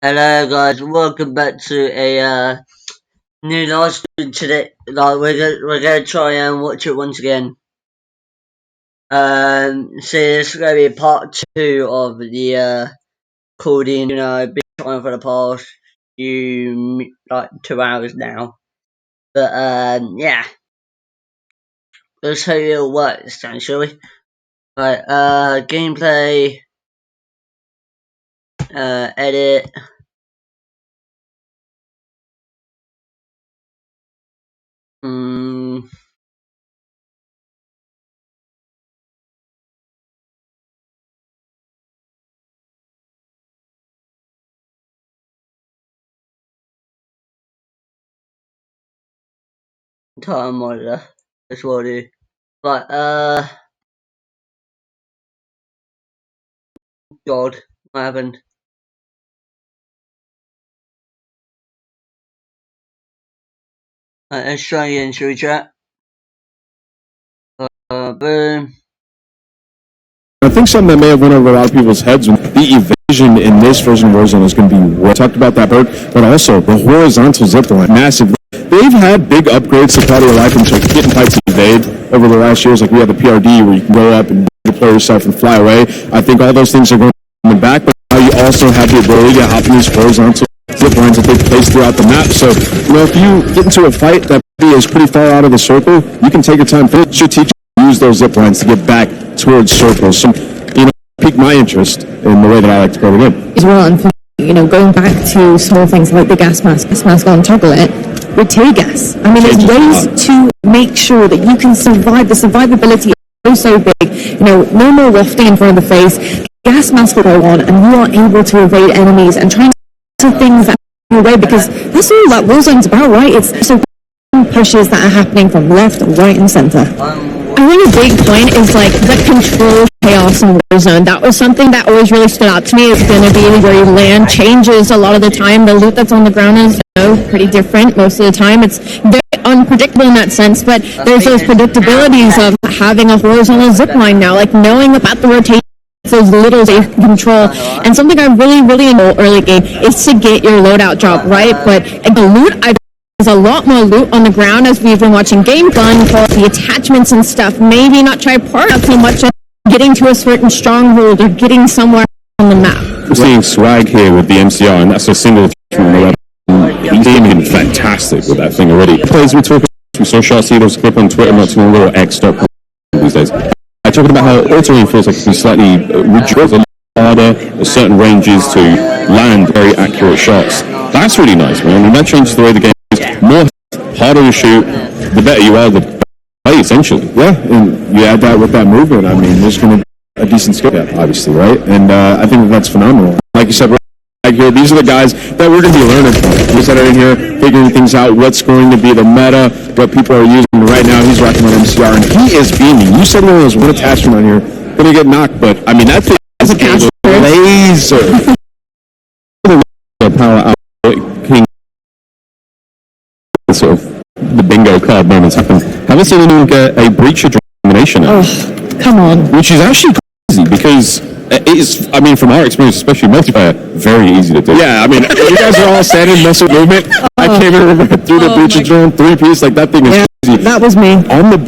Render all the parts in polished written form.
Hello guys, welcome back to a new live stream today. Like we're gonna try and watch it once again. So this is gonna be part 2 of the called-in. Been trying for the past few 2 hours now. But yeah, let's hope it'll work this time, shall we? Right, gameplay, edit. Time monitor. That's what I do. Right, God, what happened? Let's try again, shall we chat? Boom. I think something that may have went over a lot of people's heads, the evasion in this version of Warzone is going to be we talked about that bird, but also the horizontal zip line, massive. They've had big upgrades to quality of life and getting fights to evade over the last years. Like we have the PRD where you can go up and deploy yourself and fly away. I think all those things are going in the back, but now you also have the ability to hop in these horizontal zip lines that they place throughout the map. So, if you get into a fight that is pretty far out of the circle, you can take your time. Strategically use those zip lines to get back towards circles. So, pique my interest in the way that I like to play the game. As well, and for going back to small things like the gas mask on toggle it with tear gas. I mean, there's ways to make sure that you can survive. The survivability is so big. No more wafting in front of the face. Gas mask will go on, and you are able to evade enemies and try to things that are away, because that's all that Warzone's about, right? It's so pushes that are happening from left, right, and center. I think a big point is the control chaos in Warzone. That was something that always really stood out to me. It's going to be where you land changes a lot of the time. The loot that's on the ground is pretty different most of the time. It's very unpredictable in that sense, but there's those predictabilities of having a horizontal zip line now, knowing about the rotation, those little safe control. And something I really, really enjoy early game is to get your loadout drop right. But the loot, there's a lot more loot on the ground as we've been watching game done for the attachments and stuff. Maybe not try part out too much of getting to a certain stronghold or getting somewhere on the map. We're seeing swag here with the MCR, and that's a single attachment. He's aiming fantastic with that thing already. Players we talk about, we saw Sharcedo's clip on Twitter not too long ago, X.com these days. I talked about how auto-aim feels like it can be slightly reduced, a little harder at certain ranges to land very accurate shots. That's really nice, man, and that changes the way the game is. More harder to shoot, the better you are, the play, essentially. Yeah, and you add that with that movement, I mean, there's going to be a decent skill gap, obviously, right? And I think that's phenomenal. Like you said, right here, these are the guys that we're going to be learning from. These that are in here, figuring things out, what's going to be the meta, what people are using. Right now, he's rocking on MCR, and he is beaming. You said there was one attachment on here, going to get knocked, but, I mean, that thing is a laser. Power out. King. Sort of the bingo card moments happen. Haven't seen anyone get a breach of domination. Oh, come on. Which is actually crazy because it is, I mean, from our experience, especially multiplayer, very easy to do. Yeah, I mean, you guys are all standing muscle movement. I came in through the breach of drone, 3-piece, that thing is crazy. That was me. On the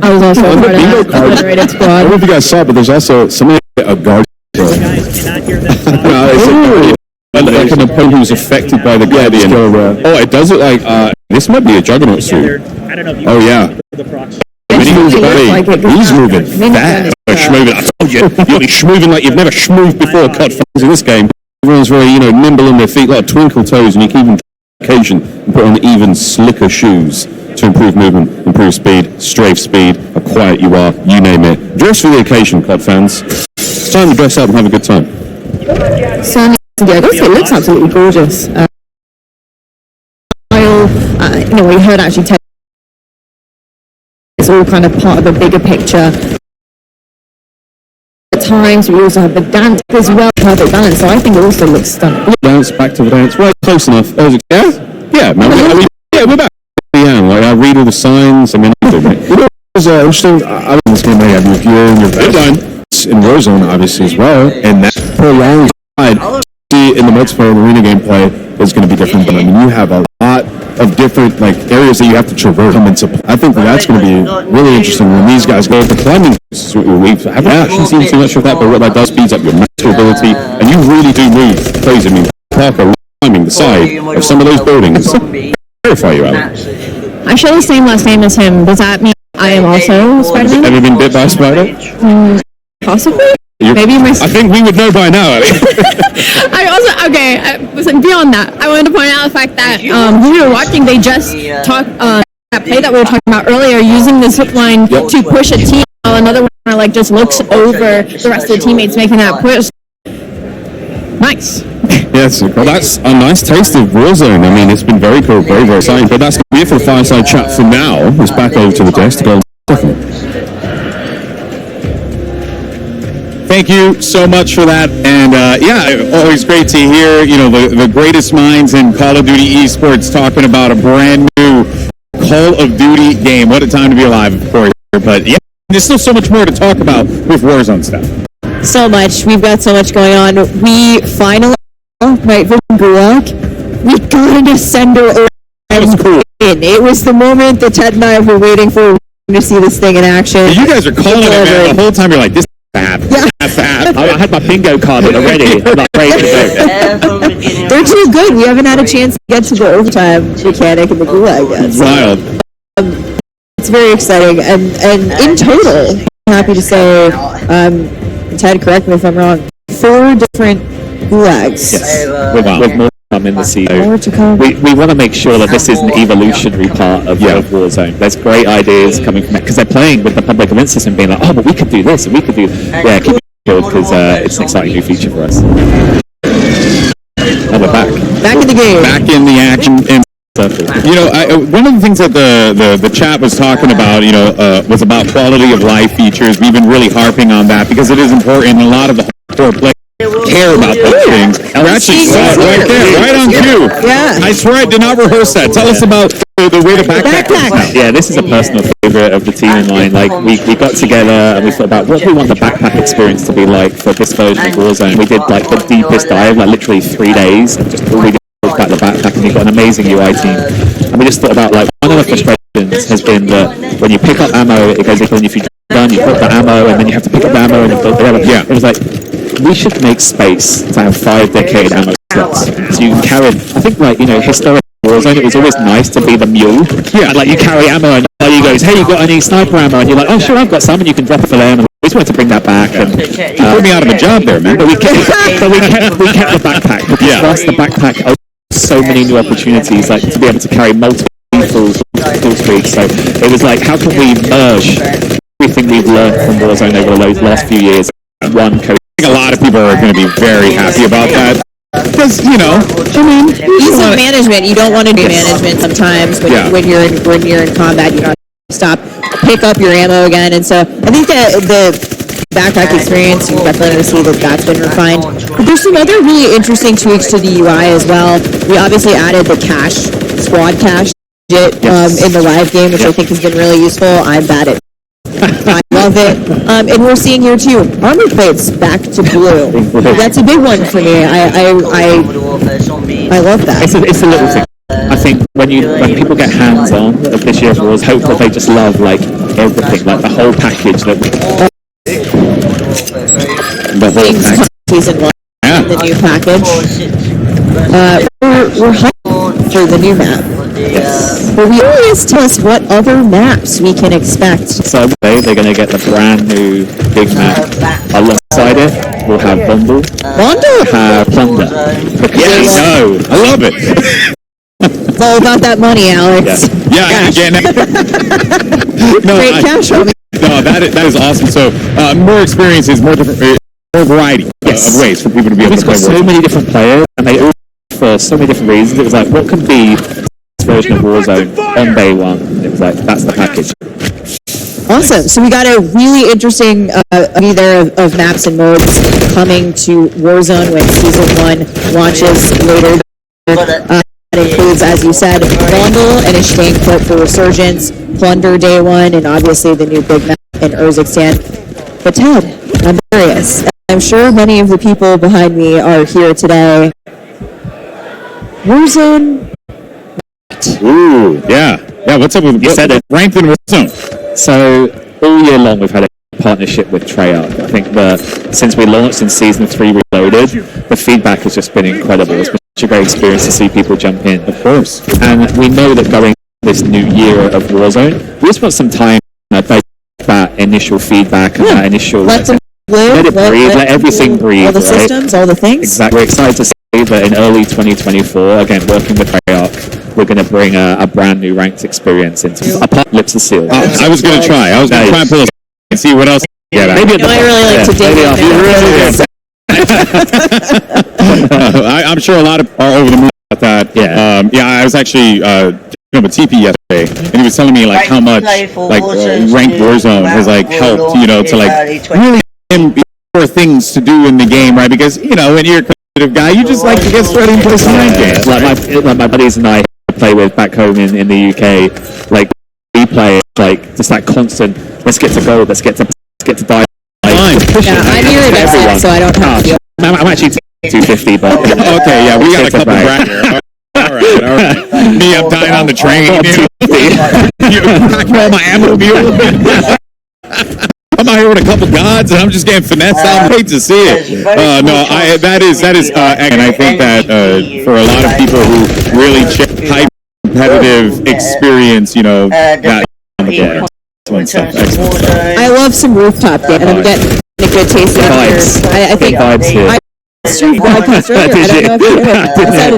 I was also on the bingo card. I don't know if you guys saw it, but there's also somebody a guard. Like an opponent who's affected by the Guardian. It does look like this might be a Juggernaut suit. I don't know if you He's moving fast. Schmoving. I told you, you'll be schmoving like you've never schmooved before. Cut fans in this game. Everyone's very, nimble on their feet, like twinkle toes, and you can even occasion and put on even slicker shoes to improve movement, improve speed, strafe speed, how quiet you are, you name it. Dress for the occasion, COD fans. It's time to dress up and have a good time. Certainly. Yeah, I gotta say, it looks absolutely gorgeous. We heard actually it's all kind of part of a bigger picture. At times, we also have the dance as well, perfect balance, so I think it also looks stunning. Dance, back to the dance, right, close enough. Yeah, man, we're back. Yeah, I read all the signs, I mean, it was interesting, I was in this game, I have your gear and your vest. maps in Warzone, obviously, as well, and that prolonged side, see in the multiplayer arena gameplay is going to be different. But I mean, you have a lot of different like areas that you have to traverse. I think that's going to be really interesting when these guys go. The climbing, we haven't actually seen too much of that, but what that does speeds up your master ability, and you really do move crazy. I mean, Parker climbing the side of some of those buildings terrify you, Alex. I share the same last name as him. Does that mean I am also Spider-Man? Have you been bit by a spider? Possibly. Maybe my. I think we would know by now. I also beyond that. I wanted to point out the fact that we were watching. They just talked that play that we were talking about earlier, using the zip line to push a team, while another one like just looks over the rest of the teammates making that push. Nice. Yes, well, that's a nice taste of Warzone. I mean, it's been very cool, very, very exciting. But that's it for the Fireside Chat for now. It's back over to the desk to go. Thank you so much for that, and always great to hear, the greatest minds in Call of Duty esports talking about a brand new Call of Duty game. What a time to be alive, of course. But yeah, there's still so much more to talk about with Warzone stuff. So much. We've got so much going on. We finally, right from Gulag, we got an Ascender over. That was cool. It was the moment that Ted and I were waiting for to see this thing in action. You guys are calling it, man. The whole time you're like, this happen. Yeah. I had my bingo card in already. I'm like, ready to go. They're too good. We haven't had a chance to get to the overtime mechanic in the Gulag yet. It's wild. It's very exciting, and in total, I'm happy to say, Ted, correct me if I'm wrong, 4 different Gulags. Yes. With more to come in the season. More to come. We want to make sure that this is an evolutionary part of Warzone. There's great ideas coming from it, because they're playing with the public event system, being like, oh, but we could do this, and we could do that. Yeah, keep it good, because it's an exciting new feature for us. And we're back. Back in the game. Back in the action. One of the things that the chat was talking about, was about quality of life features. We've been really harping on that because it is important. A lot of the hardcore players care about those things. We actually saw it right there, right on cue. Yeah. I swear I did not rehearse that. Tell us about the way the backpack works out. Yeah, this is a personal favorite of the team and mine. Like, we got together and we thought about what do we want the backpack experience to be like for this version of Warzone. We did like the deepest dive, like literally 3 days, and just all we did was back the backpack, and we've got an amazing UI team. And we just thought about, like, one of the frustrations has been that when you pick up ammo, it goes in, if you done, you put the ammo, and then you have to pick up the ammo and you put the ammo. Yeah. It was like, we should make space to have 5 dedicated ammo slots. So you can carry, I think, like, historic Warzone, it was always nice to be the mule. Yeah. And, like, you carry ammo and you goes, hey, you got any sniper ammo? And you're like, oh, sure, I've got some, and you can drop it for them. And we just wanted to bring that back. And you put me out of a job there, man. But we kept the backpack. Because for us, the backpack opened so many new opportunities, like to be able to carry multiple vehicles, multiple streaks. So it was like, how can we merge everything we've learned from Warzone over the last few years in one code? I think a lot of people are going to be very happy about that. Because, ease of management. You don't want to do management sometimes when you're in combat. You don't stop, pick up your ammo again, and so I think that the backpack experience, you're definitely going to see that that's been refined. But there's some other really interesting tweaks to the UI as well. We obviously added the squad cache in the live game, which I think has been really useful. I'm bad at I love it. And we're seeing here too, armor plates back to blue. That's a big one for me. I love that. It's a little thing. I think when people get hands on of this year's Wars, hope that they just love like everything, like the whole package that the whole package. Season 1, the new package. We're hyped for the new map. Yes. But we always tell us what other maps we can expect. So they're going to get the brand new big map. Alongside it, we'll have Bundle. Have Plunder. Yes. No, I love it. It's all about that money, Alex. Yeah, again. Great cash on me. No, that is awesome. So more experiences, more different, more variety of ways for people to be able to play. So many different players, and they all for so many different reasons. It was like, what can be version of Warzone on day one? It was like, that's the package. Awesome. So we got a really interesting either of maps and modes coming to Warzone when Season 1 launches later. That includes, as you said, Vandal and Ishbane Court for Resurgence, Plunder Day 1, and obviously the new big map in Urzikstan. But Ted, number curious. I'm sure many of the people behind me are here today. Warzone. Ooh, yeah. What's up with You said it. ranked in Warzone? So all year long we've had a partnership with Treyarch. I think since we launched in Season 3 Reloaded, the feedback has just been incredible. It's been such a great experience to see people jump in. Of course. And we know that going this new year of Warzone, we just want some time to digest that initial feedback and that initial... Let them live. Let it breathe, let everything breathe, All the right? systems, all the things. Exactly. We're excited to say that in early 2024, again, working with Treyarch, we're going to bring a brand new ranked experience into Lips of Seal. I was going to try. I was going to try and pull and see what else. Yeah, Maybe at the I really like to dig in. I'm sure a lot of are over the moon about that. Yeah. I was actually with TP yesterday, and he was telling me like how much ranked Warzone has like helped to like really more things to do in the game, right? Because when you're a competitive guy, you just like to get sweaty and play some ranked games. Like my buddies and I play with back home in the UK, like we play like just that constant. Let's get to gold. Let's get to die. I'm here at everyone, so I don't have to. I'm actually 250, but okay, yeah, we got a couple brackets. All right. Me, I'm dying on the train. You packing all my ammo mule. I'm out here with a couple gods, and I'm just getting finessed out. I hate to see it. That is, and I think that for a lot of people who really high competitive experience, that on the board. I love some rooftop game, and I'm getting a good taste of vibes. I think vibes here. I streamed broadcast earlier. I don't know if you heard it.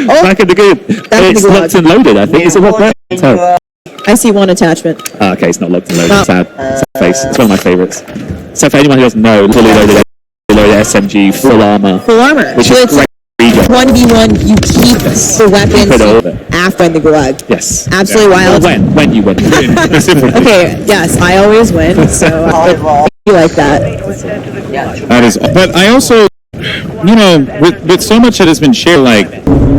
Back in the good. It's locked and loaded, I think. Is it locked and loaded? I see one attachment. Okay, it's not locked and loaded. Sad face. It's one of my favorites. So for anyone who doesn't know, fully loaded SMG, full armor. Full armor. Which So is it's great. 1v1, you keep the weapons after the gulag. Yes. Absolutely wild. When you win. Okay, yes, I always win, so you like that. That is, but I also, with so much that has been shared, like,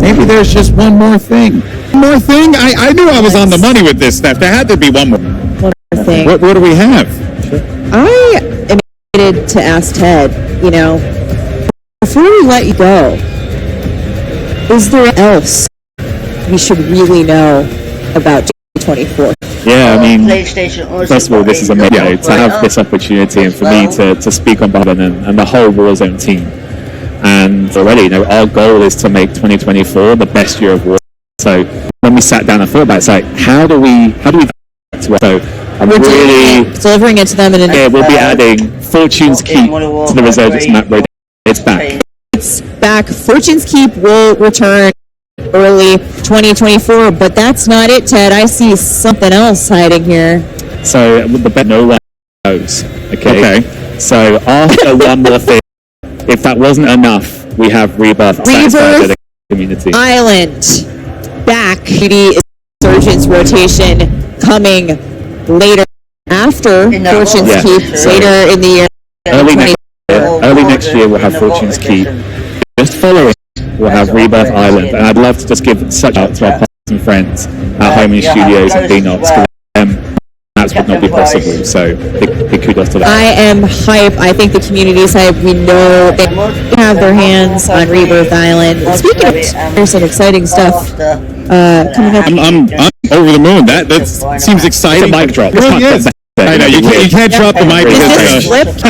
maybe there's just one more thing. One more thing? I knew I was on the money with this stuff. There had to be one more. One more thing. What do we have? I am excited to ask Ted, before we let you go, is there else we should really know about 2024? Yeah, I mean, PlayStation first of all, this is amazing to have this opportunity and for me to speak on Bob and the whole Warzone team. And already, our goal is to make 2024 the best year of Warzone. So when we sat down and thought about it, it's like, how do we do it? So I'm really delivering it to them in we'll be adding Fortune's Keep to the Resurgence map. It's back. It's back. Fortune's Keep will return early 2024, but that's not it, Ted. I see something else hiding here. So the bet no one knows. Okay. So after one more thing, if that wasn't enough, we have Rebirth the community. Island back. The Resurgence rotation coming later after Fortune's Keep, later in the year. Early next year, we'll have Fortune's Keep. Just following, we'll have Rebirth Island, and I'd love to just give such out to our partners and friends at home in studios and DNOX, because that would not be possible. So big kudos to that. I am hype. I think the community's hype. We know they have their hands on Rebirth Island. Speaking of, there's some exciting stuff coming up. I'm over the moon. That seems exciting. It's a mic drop. It really is. I know you can't drop the mic. Is this flipped?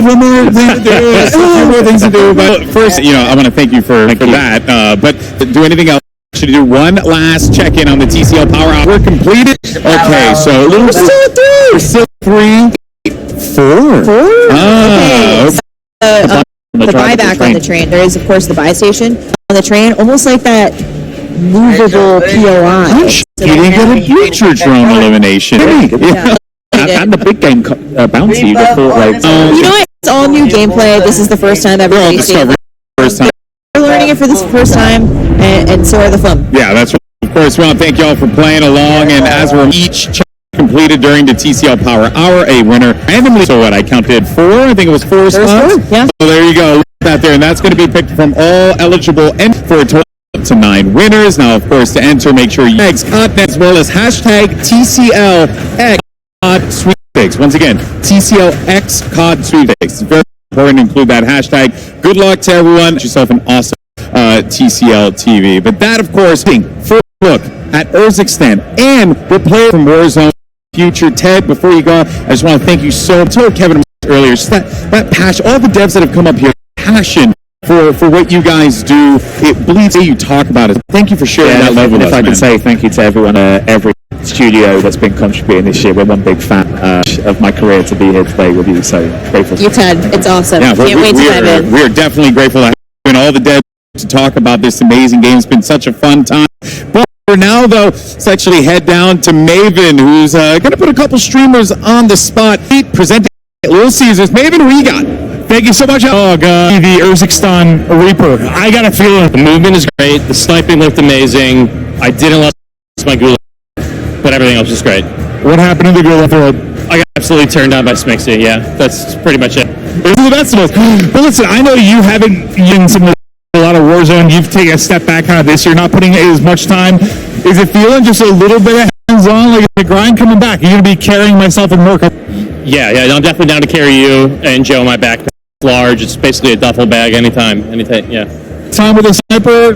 One more thing to do. One more things to do. But first, I want to thank you for that. But do anything else? Should do one last check-in on the TCL Power Hour. We're completed. Okay, so we're still 3, 4. Okay. The buyback on the train. There is, of course, the buy station on the train, almost like that movable POI. You didn't get a future drone elimination. Yeah. And the big game bounty you just thought like you know what? It's all new gameplay. This is the first time ever. We're all discovering the first time. We're learning it for the first time, and so are the fun. Yeah, that's right. Of course, we want to thank y'all for playing along, and as we're each completed during the TCL Power Hour, a winner randomly. So what? I counted 4. I think it was 4 spots. Yeah. So there you go. Look at that there, and that's going to be picked from all eligible and for a total up to 9 winners. Now, of course, to enter, make sure you tags content as well as hashtag TCLX. Sweet sweepstakes. Once again, TCLX COD sweepstakes. It's very important to include that hashtag. Good luck to everyone. Get yourself an awesome TCL TV. But that, of course, first look at Urzikstan, and we're playing from Warzone Future. Ted, before you go, I just want to thank you so much. I told Kevin earlier, just that passion, all the devs that have come up here, passion for what you guys do, it bleeds how you talk about it. Thank you for sharing that love with us. If I could say thank you to everyone, every studio that's been contributing this year. We're one big fan of my career to be here today with you, so grateful. You, Ted. It's awesome. Yeah, Can't wait to dive in. We are definitely grateful to have you and all the devs to talk about this amazing game. It's been such a fun time. But for now, though, let's actually head down to Maven, who's going to put a couple streamers on the spot. Presenting Little Caesars. Maven, who you got? Thank you so much. Oh, God. The Urzikstan Reaper. I got a feeling. The movement is great. The sniping looked amazing. I didn't love my Gulag, but everything else was great. What happened to the Gulag throw? I got absolutely turned down by Smixy. Yeah, that's pretty much it. It's the best of us. But listen, I know you haven't been a lot of Warzone. You've taken a step back kind of this year, not putting as much time. Is it feeling just a little bit of hands-on, like the grind coming back? You're going to be carrying myself and Merc? Yeah, I'm definitely down to carry you and Joe in my backpack. It's large. It's basically a duffel bag anytime, yeah. Time with the sniper,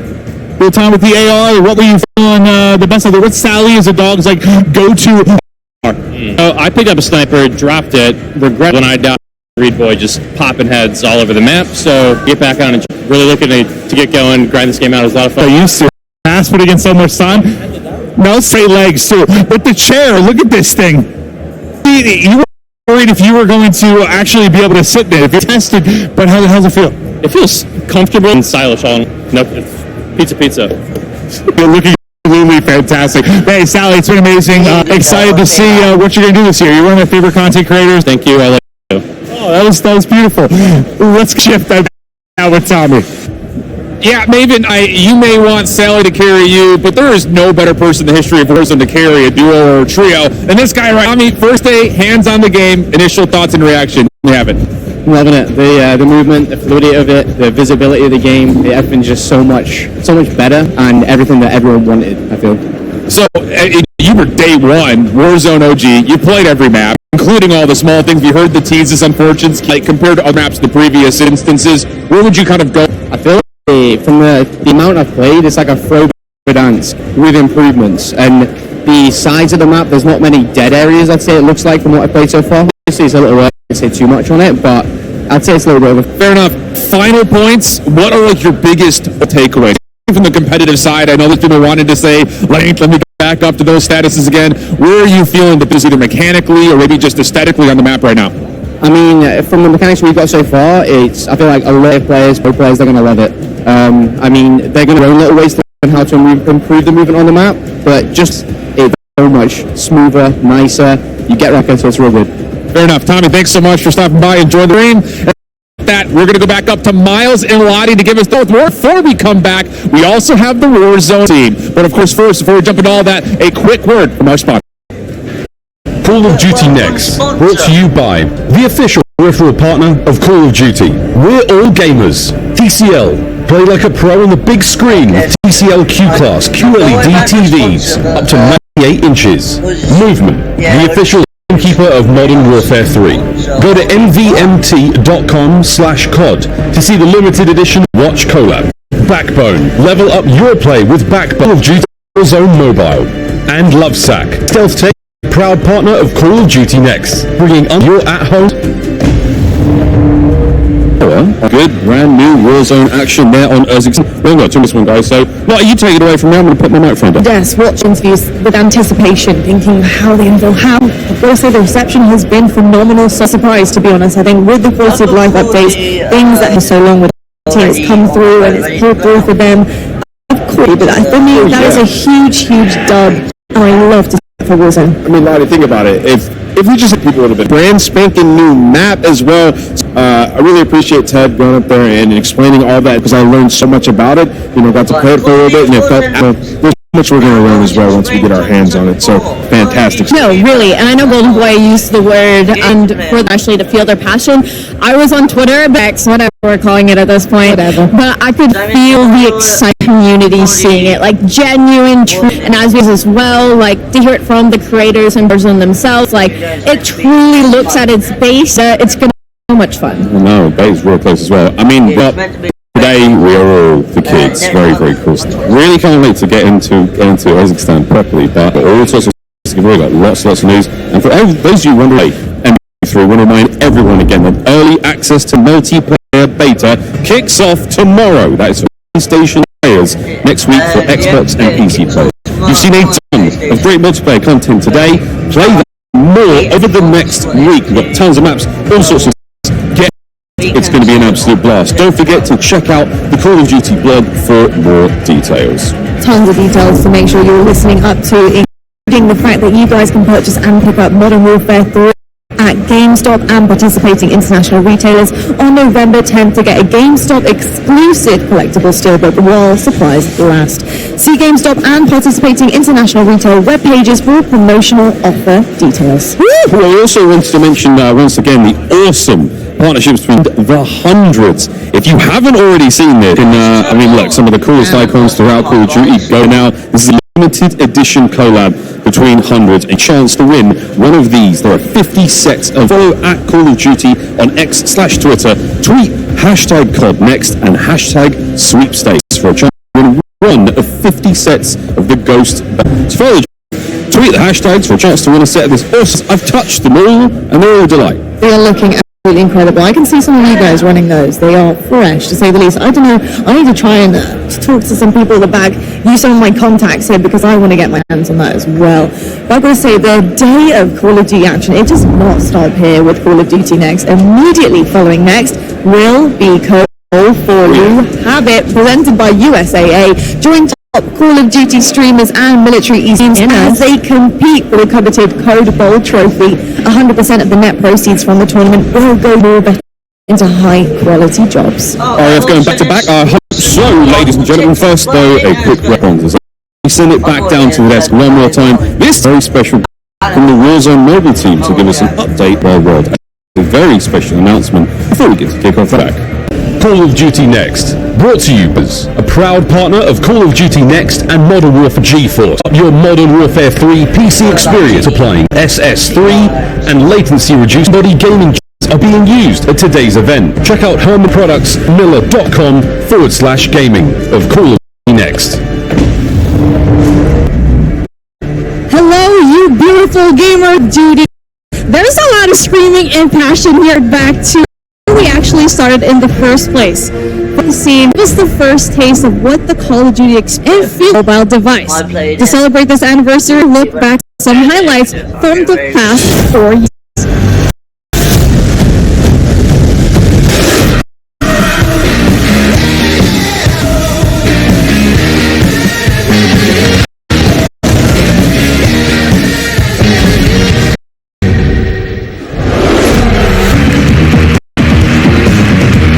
the time with the AR, what were you feeling the best of it? What Sally is a dog's like go-to? I picked up a sniper, dropped it, regret when I died. Reed Boy just popping heads all over the map, so get back on and really looking to get going, grind this game out. It was a lot of fun. I used to pass but against so much time. No, straight legs too. But the chair, look at this thing. You were worried if you were going to actually be able to sit there if you're tested, but how's it feel? It feels comfortable and stylish. Pizza. You're looking absolutely fantastic. Hey, Sally, it's been amazing. Excited to see what you're going to do this year. You're one of my favorite content creators. Thank you. I like you. Oh, that was beautiful. Let's shift that now with Tommy. Yeah, Maven, you may want Sally to carry you, but there is no better person in the history of Warzone to carry a duo or a trio than this guy right. Tommy, first day, hands on the game, initial thoughts and reaction. We have it. Loving it. The movement, the fluidity of it, the visibility of the game, everything's just so much better, and everything that everyone wanted, I feel. So, you were day one, Warzone OG. You played every map, including all the small things. You heard the teases, unfortunates, like compared to other maps the previous instances. Where would you kind of go? I feel like from the amount I've played, it's like a throwback dance with improvements. And the size of the map, there's not many dead areas, I'd say it looks like, from what I've played so far. Obviously, it's a little early to say too much on it, but I'd say it's a little bit of a... Fair enough. Final points. What are like your biggest takeaways? From the competitive side, I know that people wanted to say, let me get back up to those statuses again. Where are you feeling that this either mechanically or maybe just aesthetically on the map right now? I mean, from the mechanics we've got so far, I feel like a lot of players, pro players, they're going to love it. I mean, they're going to learn little ways to learn how to improve the movement on the map, but just it's so much smoother, nicer. You get records, so it's real good. Fair enough. Tommy, thanks so much for stopping by and joining the stream. That we're going to go back up to Miles and Lottie to give us both more. Before we come back, we also have the Warzone team. But of course, first, before we jump into all that, a quick word from our sponsor. Call of Duty Next, brought to you by the official peripheral partner of Call of Duty. We're all gamers. TCL. Play like a pro on the big screen with TCL Q-Class QLED TVs up to 98 inches. Movement. The official keeper of Modern Warfare 3. Go to mvmt.com/COD to see the limited edition Watch collab. Backbone. Level up your play with Backbone of Duty Warzone Mobile. And Lovesack. Stealth Tech, proud partner of Call of Duty Next, bringing your at-home. Good brand new Warzone action there on Urzikstan. We haven't got too much one, guys, so you take it away from now. I'm going to put my microphone down. Yes, watch interviews with anticipation, thinking how they unveil how. I've got to say the reception has been phenomenal. So surprised, to be honest. I think with the quality of life updates, things that have so long with it's come through and it's pulled through for them. Of course, but for me, that is a huge dub, and I love to see it for Warzone. I mean, Lottie, think about it. If we just hit people a little bit, brand spanking new map as well. I really appreciate Ted going up there and explaining all that because I learned so much about it. Got to play it for a little bit and it felt there's much we're going to learn as well once we get our hands on it. So fantastic. No, really. And I know Golden Boy used the word and for actually to feel their passion. I was on Twitter, X, whatever we're calling it at this point. But I could feel the excitement community seeing it, like genuine, true, and as well, like to hear it from the creators and person themselves, like it truly looks at its base. It's going to be so much fun. No, base real close as well. I mean, but today we are all the kids. Very, very cool stuff. Really can't wait to get into Kazakhstan properly. But all sorts of stuff. We've got lots of news. And for those of you wondering, MP3, I want to remind everyone again that early access to multiplayer beta kicks off tomorrow. That is for PlayStation players next week for Xbox and PC players. You've seen a ton of great multiplayer content today. Play that more over the next week. We've got tons of maps, all sorts of stuff. It's going to be an absolute blast. Don't forget to check out the Call of Duty blog for more details. Tons of details to make sure you're listening up to, including the fact that you guys can purchase and pick up Modern Warfare 3 at GameStop and participating international retailers on November 10th to get a GameStop exclusive collectible steelbook while supplies last. See GameStop and participating international retail web pages for promotional offer details. Well, I also wanted to mention once again the awesome partnerships between the hundreds. If you haven't already seen it, look, some of the coolest icons throughout Call of Duty go now. This is a limited edition collab between hundreds. A chance to win one of these. There are 50 sets of follow at Call of Duty on X/Twitter. Tweet #CODNext and #sweepstakes for a chance to win one of 50 sets of the Ghost. So follow tweet the hashtags for a chance to win a set of this awesome. I've touched them all and they're all a delight. They are looking absolutely incredible. I can see some of you guys running those. They are fresh, to say the least. I don't know. I need to try and talk to some people at the back, use some of my contacts here because I want to get my hands on that as well. But I've got to say, the day of Call of Duty action, it does not stop here with Call of Duty Next. Immediately following Next will be Call for You Have It, presented by USAA. Join top Call of Duty streamers and military teams as they compete for the coveted Code Bowl trophy. 100% of the net proceeds from the tournament will go more into high-quality jobs. RF going back to back. I hope so, ladies and gentlemen. First, though, a quick response. We send it back down to the desk one more time. This very special from the Warzone mobile team to give us an update on the world. A very special announcement before we get to kick off the back. Call of Duty Next, brought to you as a proud partner of Call of Duty Next and Modern Warfare GeForce. Your Modern Warfare 3 PC experience applying SS3 and latency-reduced body gaming kits are being used at today's event. Check out hermanproductsmiller.com/gaming of Call of Duty Next. Hello, you beautiful gamer duty. There's a lot of screaming and passion here back to we actually started in the first place. The scene was the first taste of what the Call of Duty experience feel mobile device. To celebrate this anniversary, look back at some highlights from the past 4 years.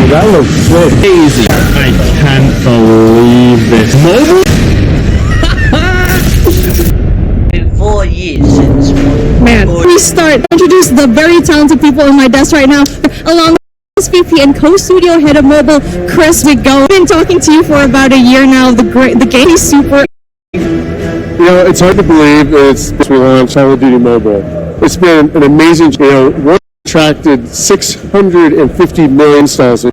That looks so easy. I can't believe this. Mobile? Been 4 years since. Man, we start introduce the very talented people on my desk right now, along with SVP and co-studio head of mobile, Chris McGowan. I've been talking to you for about a year now. The game is super. You know, it's hard to believe we launched Call of Duty Mobile. It's been an amazing, one attracted 650 million installs.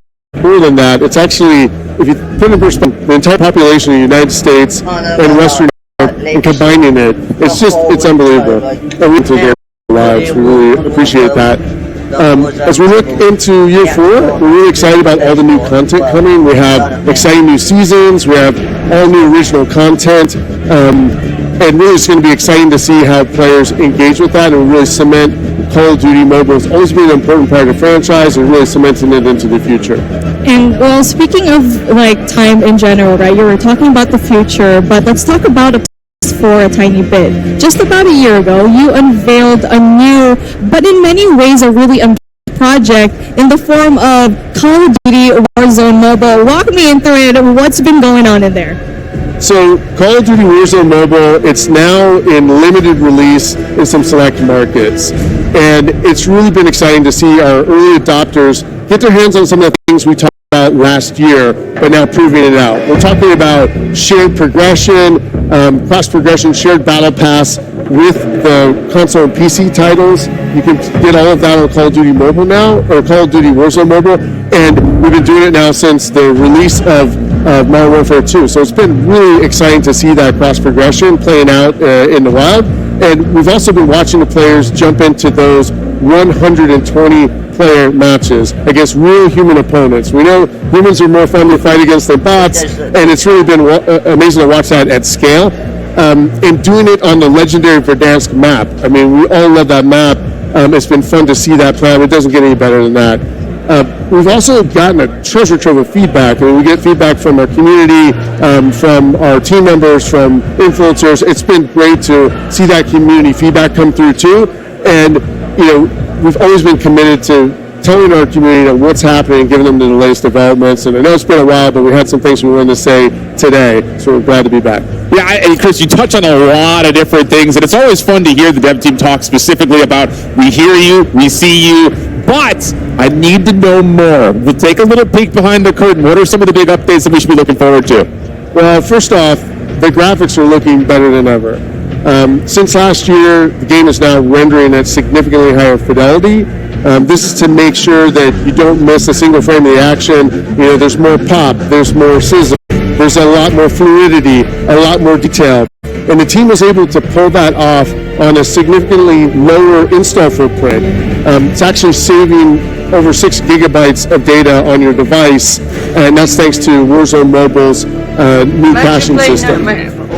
More than that, it's actually, if you put in perspective, the entire population of the United States and Western Europe, and combining it, it's unbelievable. And we take our lives. We really appreciate that. As we look into year 4, we're really excited about all the new content coming. We have exciting new seasons. We have all new original content. And really it's going to be exciting to see how players engage with that and really cement Call of Duty Mobile has always been an important part of the franchise and really cementing it into the future. And well, speaking of like time in general, right? You were talking about the future, but let's talk about for a tiny bit. Just about a year ago, you unveiled a new, but in many ways a really project in the form of Call of Duty Warzone Mobile. Walk me into it. What's been going on in there? So Call of Duty Warzone Mobile, it's now in limited release in some select markets. And it's really been exciting to see our early adopters get their hands on some of the things we talked about last year, but now proving it out. We're talking about shared progression, cross-progression, shared battle pass with the console and PC titles. You can get all of that on Call of Duty Mobile now, or Call of Duty Warzone Mobile, and we've been doing it now since the release of Modern Warfare 2. So it's been really exciting to see that cross-progression playing out in the wild. And we've also been watching the players jump into those 120-player matches against real human opponents. We know humans are more fun to fight against than bots, and it's really been amazing to watch that at scale. And doing it on the legendary Verdansk map. I mean, we all love that map. It's been fun to see that play out. It doesn't get any better than that. We've also gotten a treasure trove of feedback. I mean, we get feedback from our community, from our team members, from influencers. It's been great to see that community feedback come through too. And, you know, we've always been committed to telling our community what's happening, giving them the latest developments. And I know it's been a while, but we had some things we wanted to say today, so we're glad to be back. Yeah, and Chris, you touch on a lot of different things, and it's always fun to hear the dev team talk specifically about we hear you, we see you, but I need to know more. We'll take a little peek behind the curtain. What are some of the big updates that we should be looking forward to? Well, first off, the graphics are looking better than ever. Since last year, the game is now rendering at significantly higher fidelity. This is to make sure that you don't miss a single frame of the action. You know, there's more pop, there's more sizzle, there's a lot more fluidity, a lot more detail. And the team was able to pull that off on a significantly lower install footprint. It's actually saving over 6 gigabytes of data on your device, and that's thanks to Warzone Mobile's new caching system.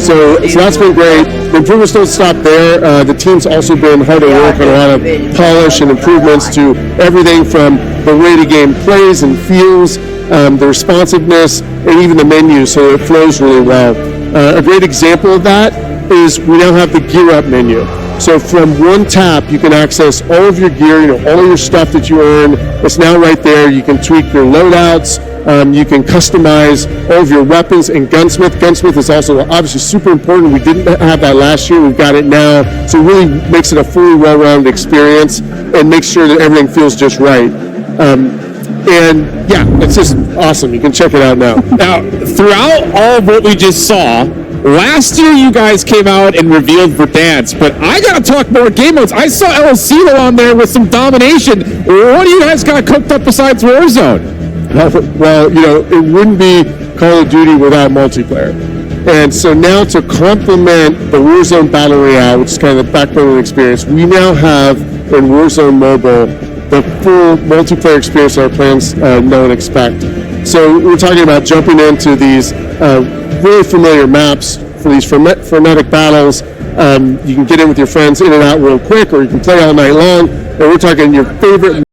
So that's been great. The improvements don't stop there. The team's also been hard at work on a lot of polish and improvements to everything from the way the game plays and feels, the responsiveness, and even the menu, so it flows really well. A great example of that is we now have the Gear Up menu. So from one tap, you can access all of your gear, you know, all of your stuff that you earn. It's now right there. You can tweak your loadouts. You can customize all of your weapons and Gunsmith. Gunsmith is also obviously super important. We didn't have that last year. We've got it now. So it really makes it a fully well-rounded experience and makes sure that everything feels just right. And yeah, it's just awesome. You can check it out now. Now, throughout all of what we just saw, last year you guys came out and revealed Verdansk, but I gotta talk more game modes. I saw El Cielo on there with some domination. What do you guys got cooked up besides Warzone? Well, you know, it wouldn't be Call of Duty without multiplayer. And so now to complement the Warzone Battle Royale, which is kind of the backbone of the experience, we now have in Warzone Mobile the full multiplayer experience our plans know and expect. So we're talking about jumping into these really familiar maps for these frenetic battles. You can get in with your friends in and out real quick, or you can play all night long. And we're talking your favorite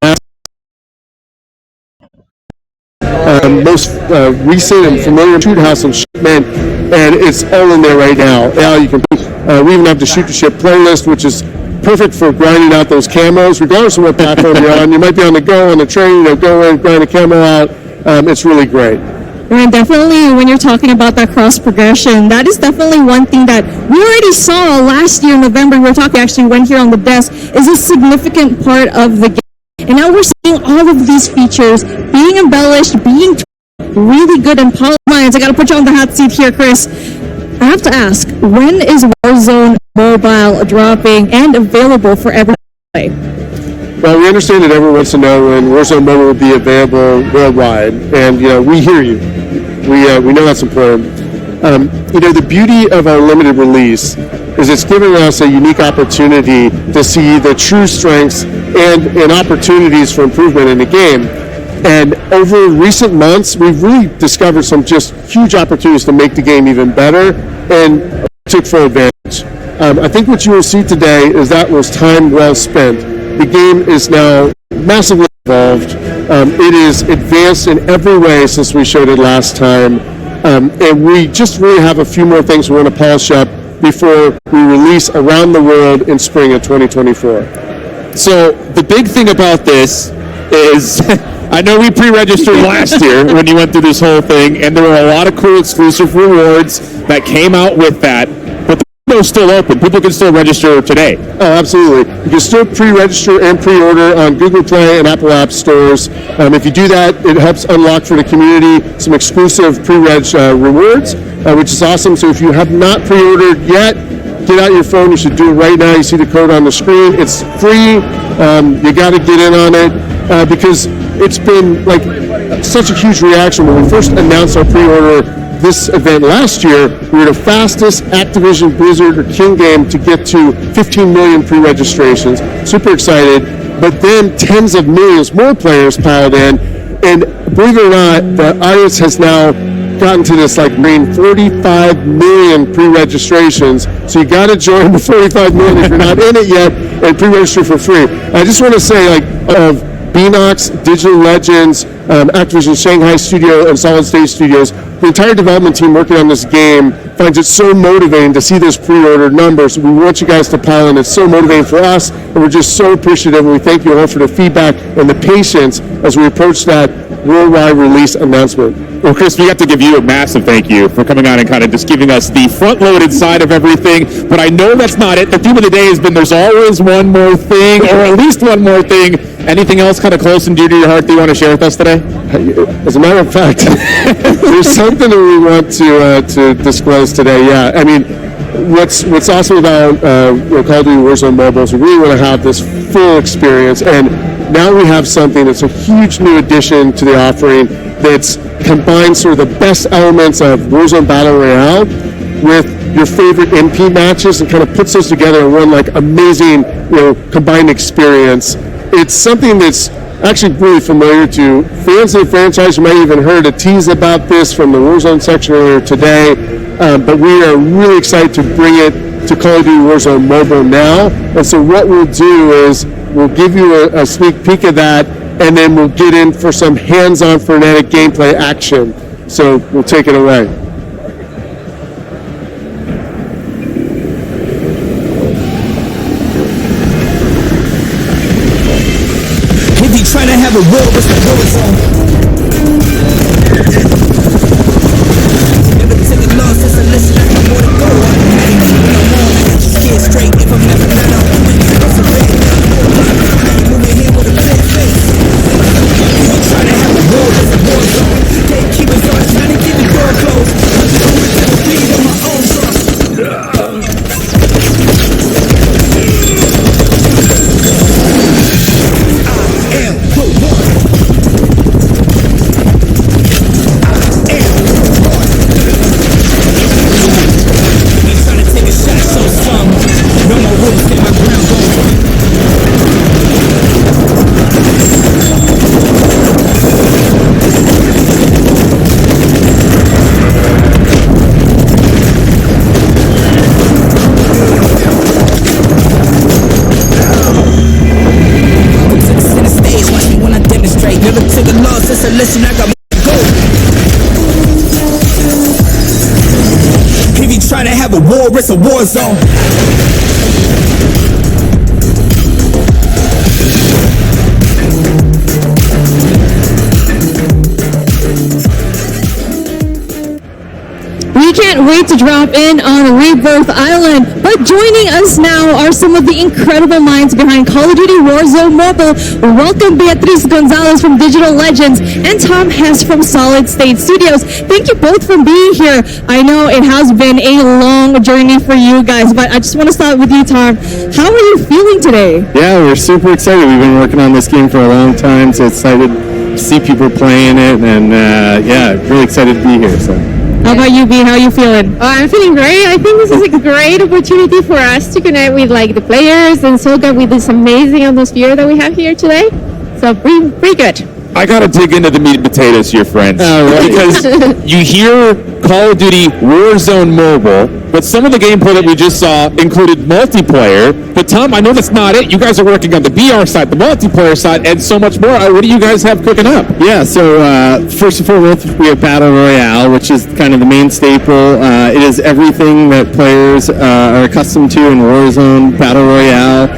maps, most recent and familiar Shoot House and Shipman, and it's all in there right now. Now you can. We even have the Shoot to Ship playlist, which is perfect for grinding out those camos, regardless of what platform you're on. You might be on the go, on the train, you know, go in, grind a camo out. It's really great. And definitely, when you're talking about that cross progression, that is definitely one thing that we already saw last year in November. We were talking, actually went here on the desk, is a significant part of the game. And now we're seeing all of these features being embellished, being really good and polished. I got to put you on the hot seat here, Chris. I have to ask, when is Warzone Mobile dropping and available for everyone to play? Well, we understand that everyone wants to know when Warzone Mobile will be available worldwide, and you know we hear you. We know that's important. You know, the beauty of our limited release is it's giving us a unique opportunity to see the true strengths and opportunities for improvement in the game. And over recent months, we've really discovered some just huge opportunities to make the game even better and took full advantage. I think what you will see today is that was time well spent. The game is now massively evolved. It is advanced in every way since we showed it last time. And we just really have a few more things we want to polish up before we release around the world in spring of 2024. So the big thing about this is I know we pre-registered last year when you went through this whole thing, and there were a lot of cool exclusive rewards that came out with that. But the window's still open. People can still register today. Oh, absolutely. You can still pre-register and pre-order on Google Play and Apple App stores. If you do that, it helps unlock for the community some exclusive pre-reg rewards, which is awesome. So if you have not pre-ordered yet, get out your phone. You should do it right now. You see the code on the screen. It's free. You got to get in on it because it's been like such a huge reaction. When we first announced our pre-order this event last year, we were the fastest Activision Blizzard or King game to get to 15 million pre-registrations. Super excited. But then tens of millions more players piled in. And believe it or not, the audience has now gotten to this like 45 million pre-registrations. So you got to join the 45 million if you're not in it yet and pre-register for free. I just want to say, like, of Beenox, Digital Legends, Activision Shanghai Studio, and Solid State Studios, the entire development team working on this game finds it so motivating to see this pre-order numbers. We want you guys to pile in. It's so motivating for us, and we're just so appreciative. And we thank you all for the feedback and the patience as we approach that worldwide release announcement. Well, Chris, we have to give you a massive thank you for coming on and kind of just giving us the front-loaded side of everything. But I know that's not it. The theme of the day has been there's always one more thing, or at least one more thing. Anything else kind of close and dear to your heart that you want to share with us today? As a matter of fact, there's something that we want to disclose today. Yeah, I mean, what's awesome about Call of Duty Warzone Mobile is we really want to have this full experience, and now we have something that's a huge new addition to the offering that's combines sort of the best elements of Warzone Battle Royale with your favorite MP matches and kind of puts those together in one like amazing, combined experience. It's something that's actually really familiar to fans of the franchise. You might even heard a tease about this from the Warzone section earlier today, but we are really excited to bring it to Call of Duty Warzone Mobile now. And so what we'll do is we'll give you a sneak peek of that, and then we'll get in for some hands-on frenetic gameplay action. So we'll take it away. If you trying to have a war, what's the war zone? Never take a loss, it's a lesson, I got more to go. I ain't keeping no more, scared straight. If I'm never done, I'll do it. That's a red, moving here with a clear face. If you trying to have a war, what's the war zone? Gatekeepers on trying to get the door closed. I'm just going to the speed on my own drum. Listen, I got more to go. If you try to have a war, it's a war zone. We can't wait to drop in on Rebirth Island, but joining us now are some of the incredible minds behind Call of Duty Warzone Mobile. Welcome Beatriz Gonzalez from Digital Legends and Tom Hess from Solid State Studios. Thank you both for being here. I know it has been a long journey for you guys, but I just want to start with you, Tom. How are you feeling today? Yeah, we're super excited. We've been working on this game for a long time, so excited to see people playing it, and really excited to be here. So. How about you, B? How are you feeling? I'm feeling great. I think this is a great opportunity for us to connect with the players and soak up with this amazing atmosphere that we have here today. So pretty good. I gotta dig into the meat and potatoes here, friends. Because you hear Call of Duty Warzone Mobile, but some of the gameplay that we just saw included multiplayer. But Tom, I know that's not it. You guys are working on the VR side, the multiplayer side, and so much more. What do you guys have cooking up? Yeah, so first and foremost, we have Battle Royale, which is kind of the main staple. It is everything that players are accustomed to in Warzone Battle Royale.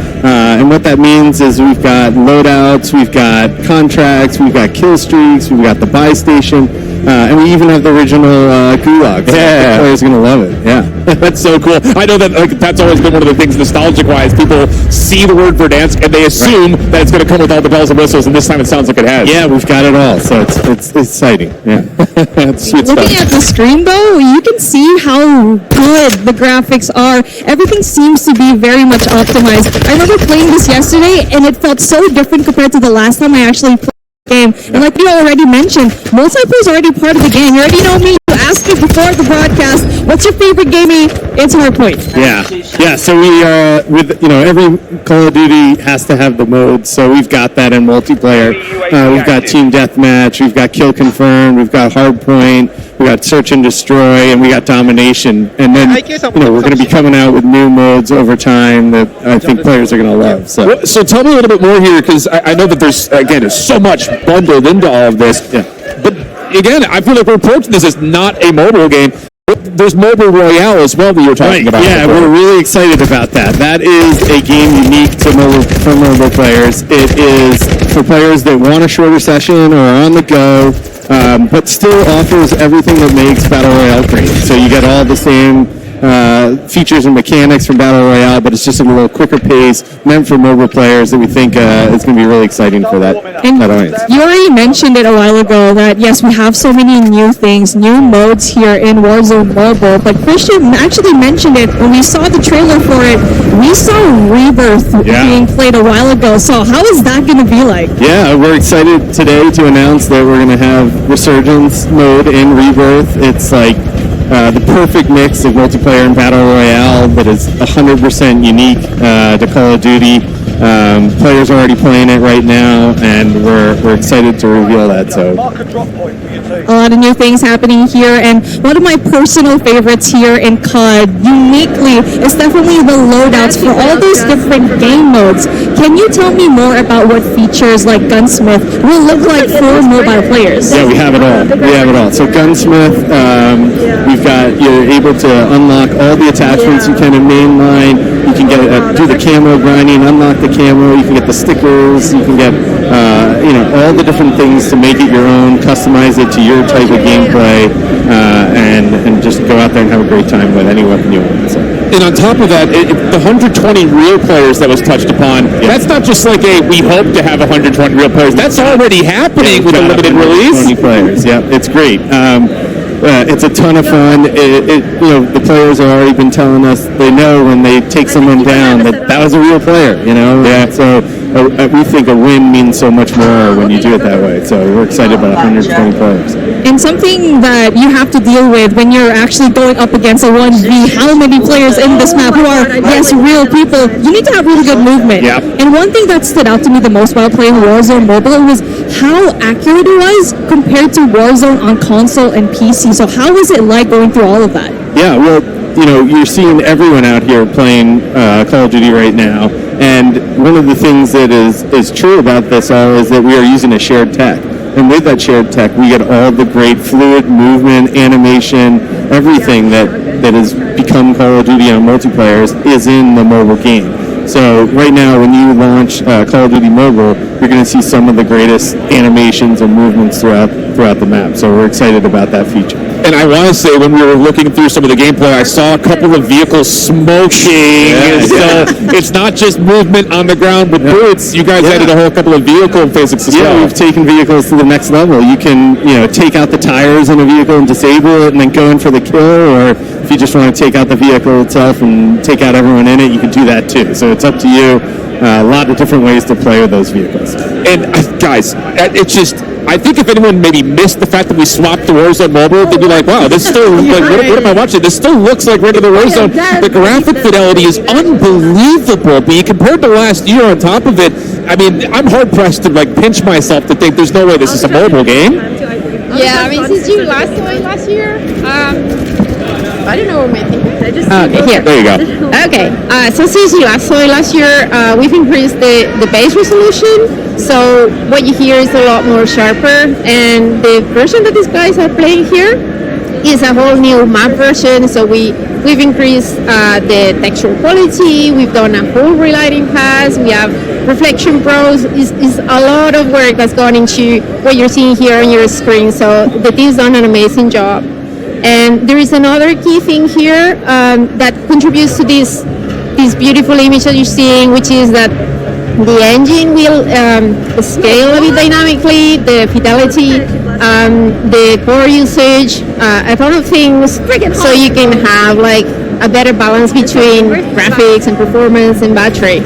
And what that means is we've got loadouts, we've got contracts, we've got kill streaks, we've got the buy station, and we even have the original gulag. So the players are going to love it. Yeah. That's so cool. I know that that's always been one of the things nostalgic-wise. People see the word Verdansk and they assume that it's going to come with all the bells and whistles, and this time it sounds like it has. Yeah, we've got it all. So it's exciting. Yeah. It's sweet Looking stuff. at the screen, though, you can see how good the graphics are. Everything seems to be very much optimized. I remember playing this yesterday, and it felt so different compared to the last time I actually played the game. And like you already mentioned, multiplayer is already part of the game. You already know me. You asked me before the broadcast, what's your favorite gaming? It's Hardpoint. Yeah. So we with every Call of Duty has to have the modes. So we've got that in multiplayer. We've got Team Deathmatch. We've got Kill Confirmed. We've got Hardpoint. We got Search and Destroy, and we got Domination. And then we're going to be coming out with new modes over time that I think players are going to love. So tell me a little bit more here, because I know that there's so much bundled into all of this. Yeah. But again, I feel like we're approaching this as not a mobile game. There's Mobile Royale as well that you were talking about. Yeah, we're really excited about that. That is a game unique to mobile players. It is for players that want a shorter session or are on the go, but still offers everything that makes Battle Royale great. So you get all the same features and mechanics from Battle Royale, but it's just at a little quicker pace, meant for mobile players that we think is going to be really exciting for that audience. You already mentioned it a while ago that yes, we have so many new things, new modes here in Warzone Mobile, but Christian actually mentioned it when we saw the trailer for it. We saw Rebirth being played a while ago, so how is that going to be like? Yeah, we're excited today to announce that we're going to have Resurgence mode in Rebirth. It's like the perfect mix of multiplayer and Battle Royale that is 100% unique to Call of Duty. Players are already playing it right now, and we're excited to reveal that. So a lot of new things happening here, and one of my personal favorites here in COD, uniquely, is definitely the loadouts for all those different game modes. Can you tell me more about what features like Gunsmith will look like for mobile players? Yeah, we have it all. So Gunsmith, you're able to unlock all the attachments you can in mainline. You can get do the camo grinding, unlock the camo. You can get the stickers. You can get all the different things to make it your own, customize it to your type of gameplay, and just go out there and have a great time with any weapon you want. So. And on top of that, the 120 real players that was touched upon, that's not just like we hope to have 120 real players. That's already happening with a limited release. 20 players, yeah, it's great. It's a ton of fun. The players have already been telling us they know when they take someone down that was a real player, Yeah. So we think a win means so much more when you do it that way. So we're excited about 120 players. And something that you have to deal with when you're actually going up against a 1v, how many players in this map who are, yes, real people, you need to have really good movement. Yep. And one thing that stood out to me the most while playing Warzone Mobile was how accurate it was compared to Warzone on console and PC. So how was it like going through all of that? Yeah, well, you're seeing everyone out here playing Call of Duty right now. And one of the things that is true about this all is that we are using a shared tech. And with that shared tech, we get all the great fluid movement, animation, everything that has become Call of Duty on multiplayers is in the mobile game. So right now, when you launch Call of Duty Mobile, you're going to see some of the greatest animations and movements throughout the map. So we're excited about that feature. And I want to say, when we were looking through some of the gameplay, I saw a couple of vehicles smoking. So it's not just movement on the ground with bullets. You guys added a whole couple of vehicle physics as well. Yeah, we've taken vehicles to the next level. You can, take out the tires in a vehicle and disable it and then go in for the kill, or if you just want to take out the vehicle itself and take out everyone in it, you can do that too. So it's up to you. A lot of different ways to play with those vehicles. And guys, it's just, I think if anyone maybe missed the fact that we swapped to Warzone Mobile, they'd be like, wow, this still, what am I watching? This still looks like regular Warzone. The graphic fidelity is unbelievable, but compared to last year on top of it, I mean, I'm hard-pressed to pinch myself to think there's no way this is a mobile game. Yeah, I mean, since you last saw it last year, I don't know what my thing is. I just here. There you go. Okay, so since you last saw it last year, we've increased the base resolution, so what you hear is a lot more sharper, and the version that these guys are playing here is a whole new map version, so we We've increased the texture quality. We've done a whole relighting pass. We have reflection pros. Is a lot of work that's gone into what you're seeing here on your screen. So the team's done an amazing job. And there is another key thing here that contributes to this beautiful image that you're seeing, which is that the engine will scale a bit dynamically, the fidelity, the core usage, a ton of things, so you can have like a better balance between graphics and performance and battery.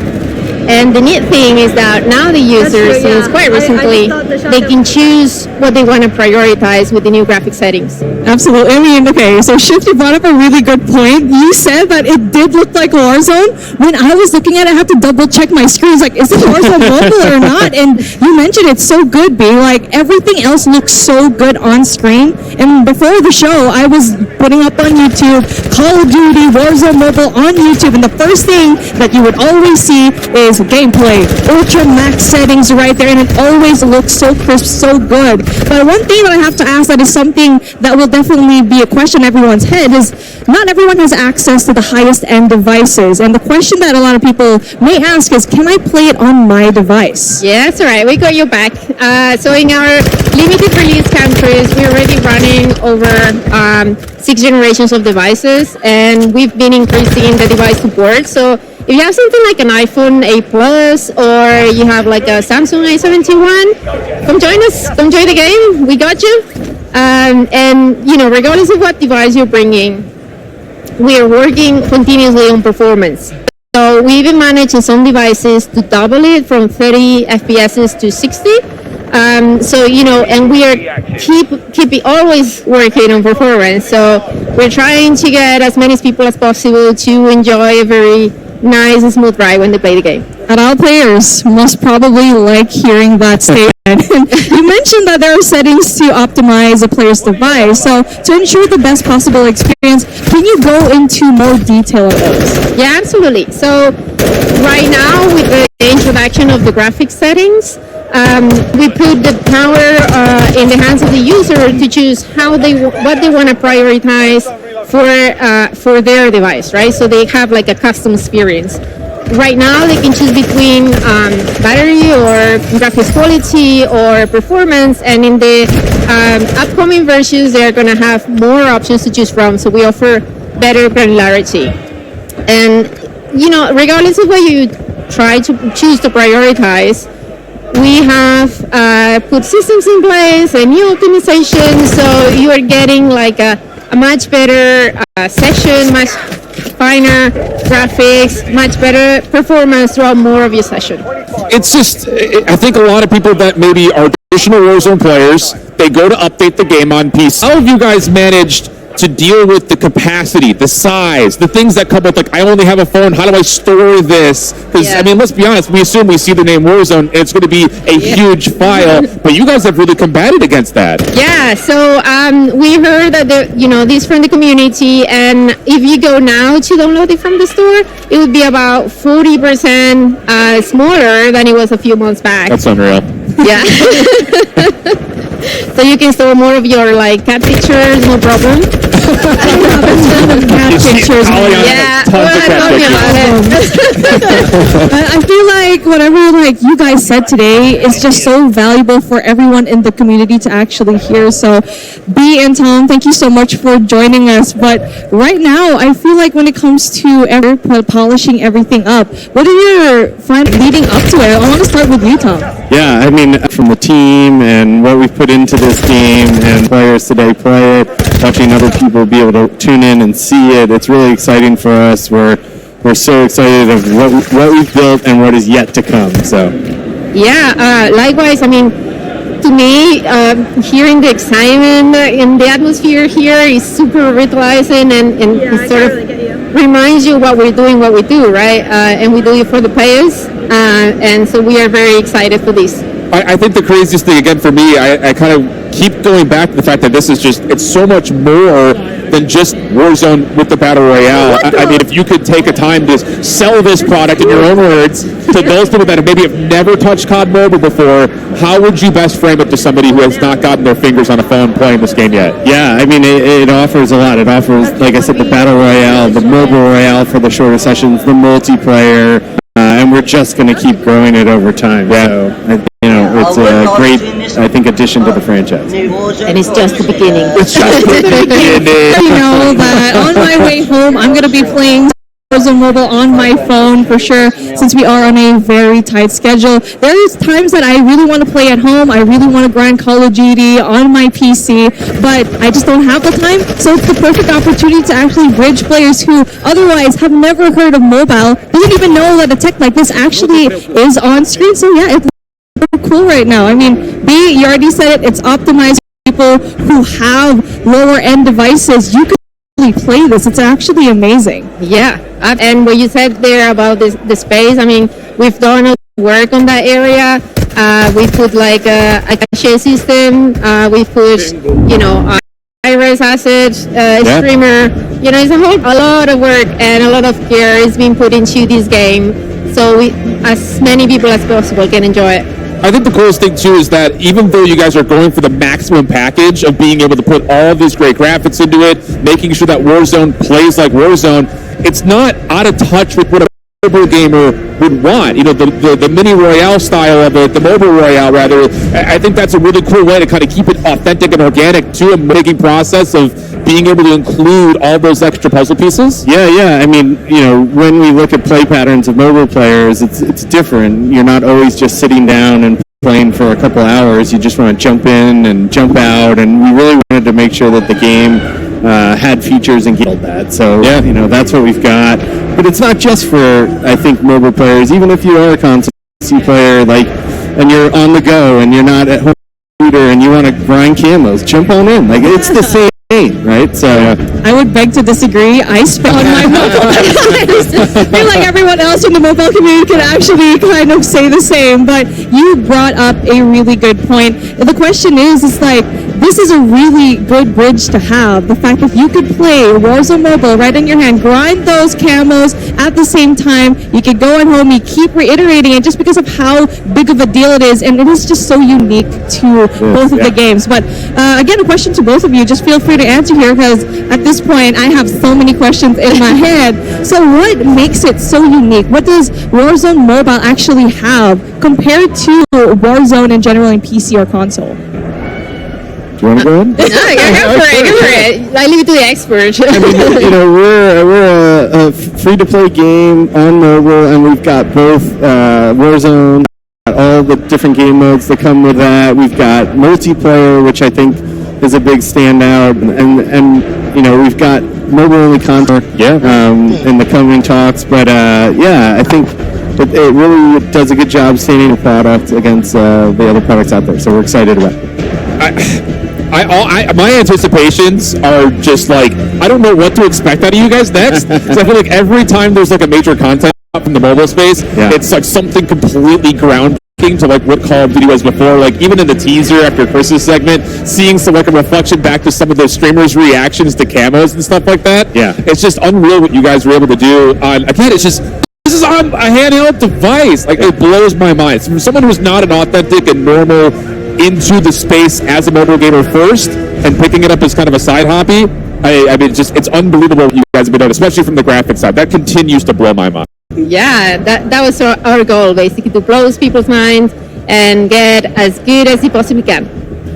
And the neat thing is that now the users, since quite recently, they can choose what they want to prioritize with the new graphic settings. Absolutely. I mean, okay, so Shift, you brought up a really good point. You said that it did look like Warzone. When I was looking at it, I had to double check my screens, like, is it Warzone mobile or not? And you mentioned it's so good, B. Like, everything else looks so good on screen. And before the show, I was putting up on YouTube Call of Duty Warzone mobile on YouTube, and the first thing that you would always see is gameplay, ultra max settings right there, and it always looks so crisp, so good. But one thing that I have to ask that is something that will definitely be a question in everyone's head is not everyone has access to the highest end devices. And the question that a lot of people may ask is, can I play it on my device? Yeah, that's all right. We got your back. So in our limited release countries, we're already running over 6 generations of devices, and we've been increasing the device support. So if you have something like an iPhone 8 Plus or you have like a Samsung A71, come join us. Come join the game. We got you. And, you know, regardless of what device you're bringing, we are working continuously on performance. So we even managed in some devices to double it from 30 FPS to 60. So, you know, and we are keep always working on performance. So we're trying to get as many people as possible to enjoy a very nice and smooth ride when they play the game. And all players must probably like hearing that statement. You mentioned that there are settings to optimize a player's device. So to ensure the best possible experience, can you go into more detail of those? Yeah, absolutely. So right now with the introduction of the graphics settings, we put the power in the hands of the user to choose what they want to prioritize for their device, right? So they have like a custom experience. Right now, they can choose between battery or graphics quality or performance, and in the upcoming versions, they're going to have more options to choose from. So we offer better granularity. And you know, regardless of what you try to choose to prioritize, we have put systems in place and new optimization, so you are getting like a much better session, much finer graphics, much better performance throughout more of your session. It's just, I think a lot of people that maybe are traditional Warzone players, they go to update the game on PC. How have you guys managed to deal with the capacity, the size, the things that come with, like, I only have a phone, how do I store this? Because, I mean, let's be honest, we assume we see the name Warzone, and it's going to be a huge file, but you guys have really combated against that. Yeah, so we heard that, this from the community, and if you go now to download it from the store, it would be about 40% smaller than it was a few months back. That's unreal. Yeah. So you can store more of your like cat pictures, no problem. Cat pictures. Yeah, I feel like whatever like you guys said today is just so valuable for everyone in the community to actually hear. So B and Tom, thank you so much for joining us. But right now, I feel like when it comes to polishing everything up, what are your findings leading up to it? I want to start with you, Tom. Yeah, I mean, from the team and what we've put into this game and players today play it, watching other people be able to tune in and see it, it's really exciting for us. We're so excited of what we've built and what is yet to come. So, yeah, likewise. I mean, to me, hearing the excitement in the atmosphere here is super revitalizing, and it sort of reminds you what we're doing, what we do, right? And we do it for the players, and so we are very excited for this. I think the craziest thing, again, for me, I kind of keep going back to the fact that this is just, it's so much more than just Warzone with the Battle Royale. I mean, if you could take a time to sell this product in your own words to those people that maybe have never touched COD Mobile before, how would you best frame it to somebody who has not gotten their fingers on a phone playing this game yet? Yeah, I mean, it offers a lot. It offers, like I said, the Battle Royale, the Mobile Royale for the shorter sessions, the multiplayer, and we're just going to keep growing it over time. Yeah. So, it's a great, I think, addition to the franchise. And it's just the beginning. It's just the beginning. You know that on my way home, I'm going to be playing Warzone Mobile on my phone for sure, since we are on a very tight schedule. There's times that I really want to play at home. I really want to grind Call of Duty on my PC, but I just don't have the time. So it's the perfect opportunity to actually bridge players who otherwise have never heard of mobile, didn't even know that a tech like this actually is on screen. So yeah, it's cool right now. I mean, you already said it, it's optimized for people who have lower end devices. You can really play this. It's actually amazing. Yeah, and what you said there about the space, I mean, we've done a work on that area. We put like a cache system. We put, iris asset, streamer. It's a lot of work and a lot of care is being put into this game. So as many people as possible can enjoy it. I think the coolest thing too is that even though you guys are going for the maximum package of being able to put all of these great graphics into it, making sure that Warzone plays like Warzone, it's not out of touch with what a mobile gamer would want. The mini royale style of it, the mobile royale rather. I think that's a really cool way to kind of keep it authentic and organic to a making process of being able to include all those extra puzzle pieces. Yeah. I mean, when we look at play patterns of mobile players, it's different. You're not always just sitting down and playing for a couple hours. You just want to jump in and jump out, and we really wanted to make sure that the game had features and all that. So, that's what we've got. But it's not just for, I think, mobile players. Even if you are a console player, and you're on the go, and you're not at home and you want to grind camos, jump on in. It's the same game, right? So I would beg to disagree. I spend on my mobile device. I feel like everyone else in the mobile community can actually kind of say the same, but you brought up a really good point. The question is this is a really good bridge to have. The fact that you could play Warzone Mobile right in your hand, grind those camos at the same time. You could go at home, you keep reiterating it just because of how big of a deal it is, and it is just so unique to both of the games. But again, a question to both of you. Just feel free to answer here, because at this point I have so many questions in my head. So what makes it so unique? What does Warzone Mobile actually have compared to Warzone in general in PC or console? Do you want to go in? No, go for it. I leave it to the expert. I mean, we're a free-to-play game on mobile, and we've got both Warzone, all the different game modes that come with that. We've got multiplayer, which I think is a big standout, and we've got mobile-only content in the coming talks. But I think it really does a good job standing a product against the other products out there. So we're excited about it. My anticipations are just I don't know what to expect out of you guys next. Because I feel like every time there's a major content from the mobile space, it's something completely groundbreaking to what Call of Duty was before. Even in the teaser after Chris's segment, seeing some a reflection back to some of the streamers' reactions to camos and stuff like that. Yeah, it's just unreal what you guys were able to do. Again, it's just. This is on a handheld device. It blows my mind. From someone who's not an authentic and normal into the space as a mobile gamer first and picking it up as kind of a side hobby, I mean, it's unbelievable what you guys have been doing, especially from the graphics side. That continues to blow my mind. Yeah, that was our goal, basically, to blow people's minds and get as good as you possibly can.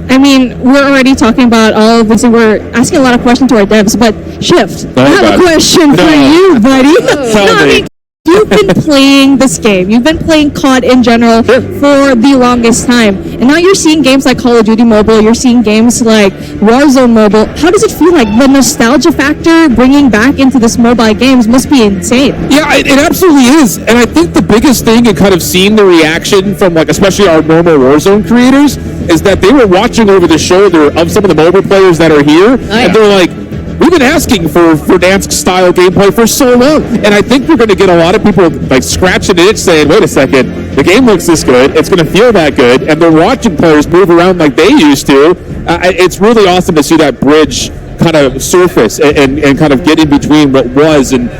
I mean, we're already talking about all of this, and we're asking a lot of questions to our devs, but Shift, I have a question for you, buddy. You've been playing this game. You've been playing COD in general for the longest time. And now you're seeing games like Call of Duty Mobile. You're seeing games like Warzone Mobile. How does it feel like? The nostalgia factor bringing back into this mobile games must be insane. Yeah, it absolutely is. And I think the biggest thing and kind of seeing the reaction from especially our normal Warzone creators is that they were watching over the shoulder of some of the mobile players that are here. And they're like, we've been asking for Verdansk-style gameplay for so long, and I think we're going to get a lot of people scratching the itch saying, wait a second, the game looks this good, it's going to feel that good, and they're watching players move around like they used to. It's really awesome to see that bridge kind of surface and kind of get in between what was and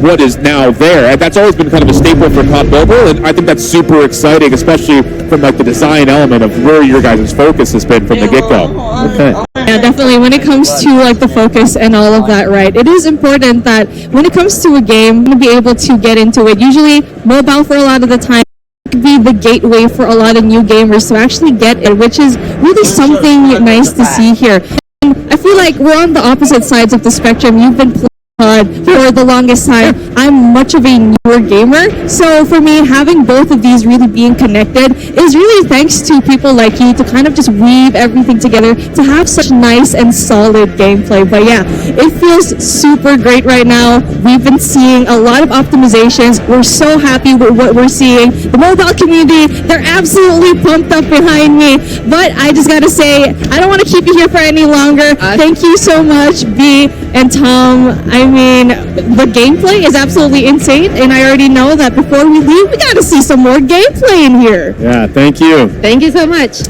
what is now there. And that's always been kind of a staple for COD Mobile, and I think that's super exciting, especially from like the design element of where your guys' focus has been from the get-go. Okay. Yeah, definitely. When it comes to like the focus and all of that, right? It is important that when it comes to a game, to be able to get into it. Usually, mobile for a lot of the time can be the gateway for a lot of new gamers to actually get it, which is really something nice to see here. And I feel like we're on the opposite sides of the spectrum. You've been playing COD for the longest time. I'm much of a newer gamer, so for me, having both of these really being connected is really thanks to people like you to kind of just weave everything together to have such nice and solid gameplay. But yeah, it feels super great right now. We've been seeing a lot of optimizations. We're so happy with what we're seeing. The mobile community, they're absolutely pumped up behind me. But I just gotta say, I don't want to keep you here for any longer. Thank you so much, B and Tom. I mean, the gameplay is absolutely insane, and I already know that before we leave, we gotta see some more gameplay in here. Yeah, thank you. Thank you so much.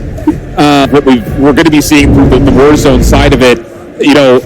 What we're going to be seeing through the Warzone side of it, you know,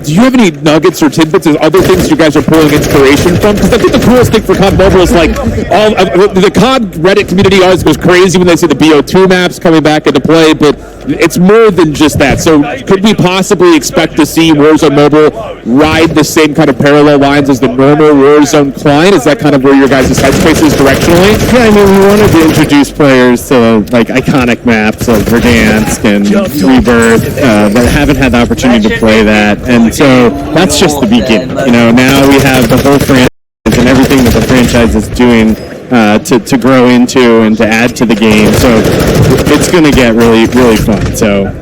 do you have any nuggets or tidbits of other things you guys are pulling inspiration from? Because I think the coolest thing for COD Mobile is like all the COD Reddit community always goes crazy when they see the BO2 maps coming back into play, but it's more than just that. So could we possibly expect to see Warzone Mobile ride the same kind of parallel lines as the normal Warzone client? Is that kind of where your guys' headspace is directionally? Yeah, I mean, we wanted to introduce players to like iconic maps like Verdansk and Rebirth that haven't had the opportunity to play that, and so that's just the beginning. You know, now we have the whole franchise and everything that the franchise is doing to grow into and to add to the game. So it's going to get really, really fun. So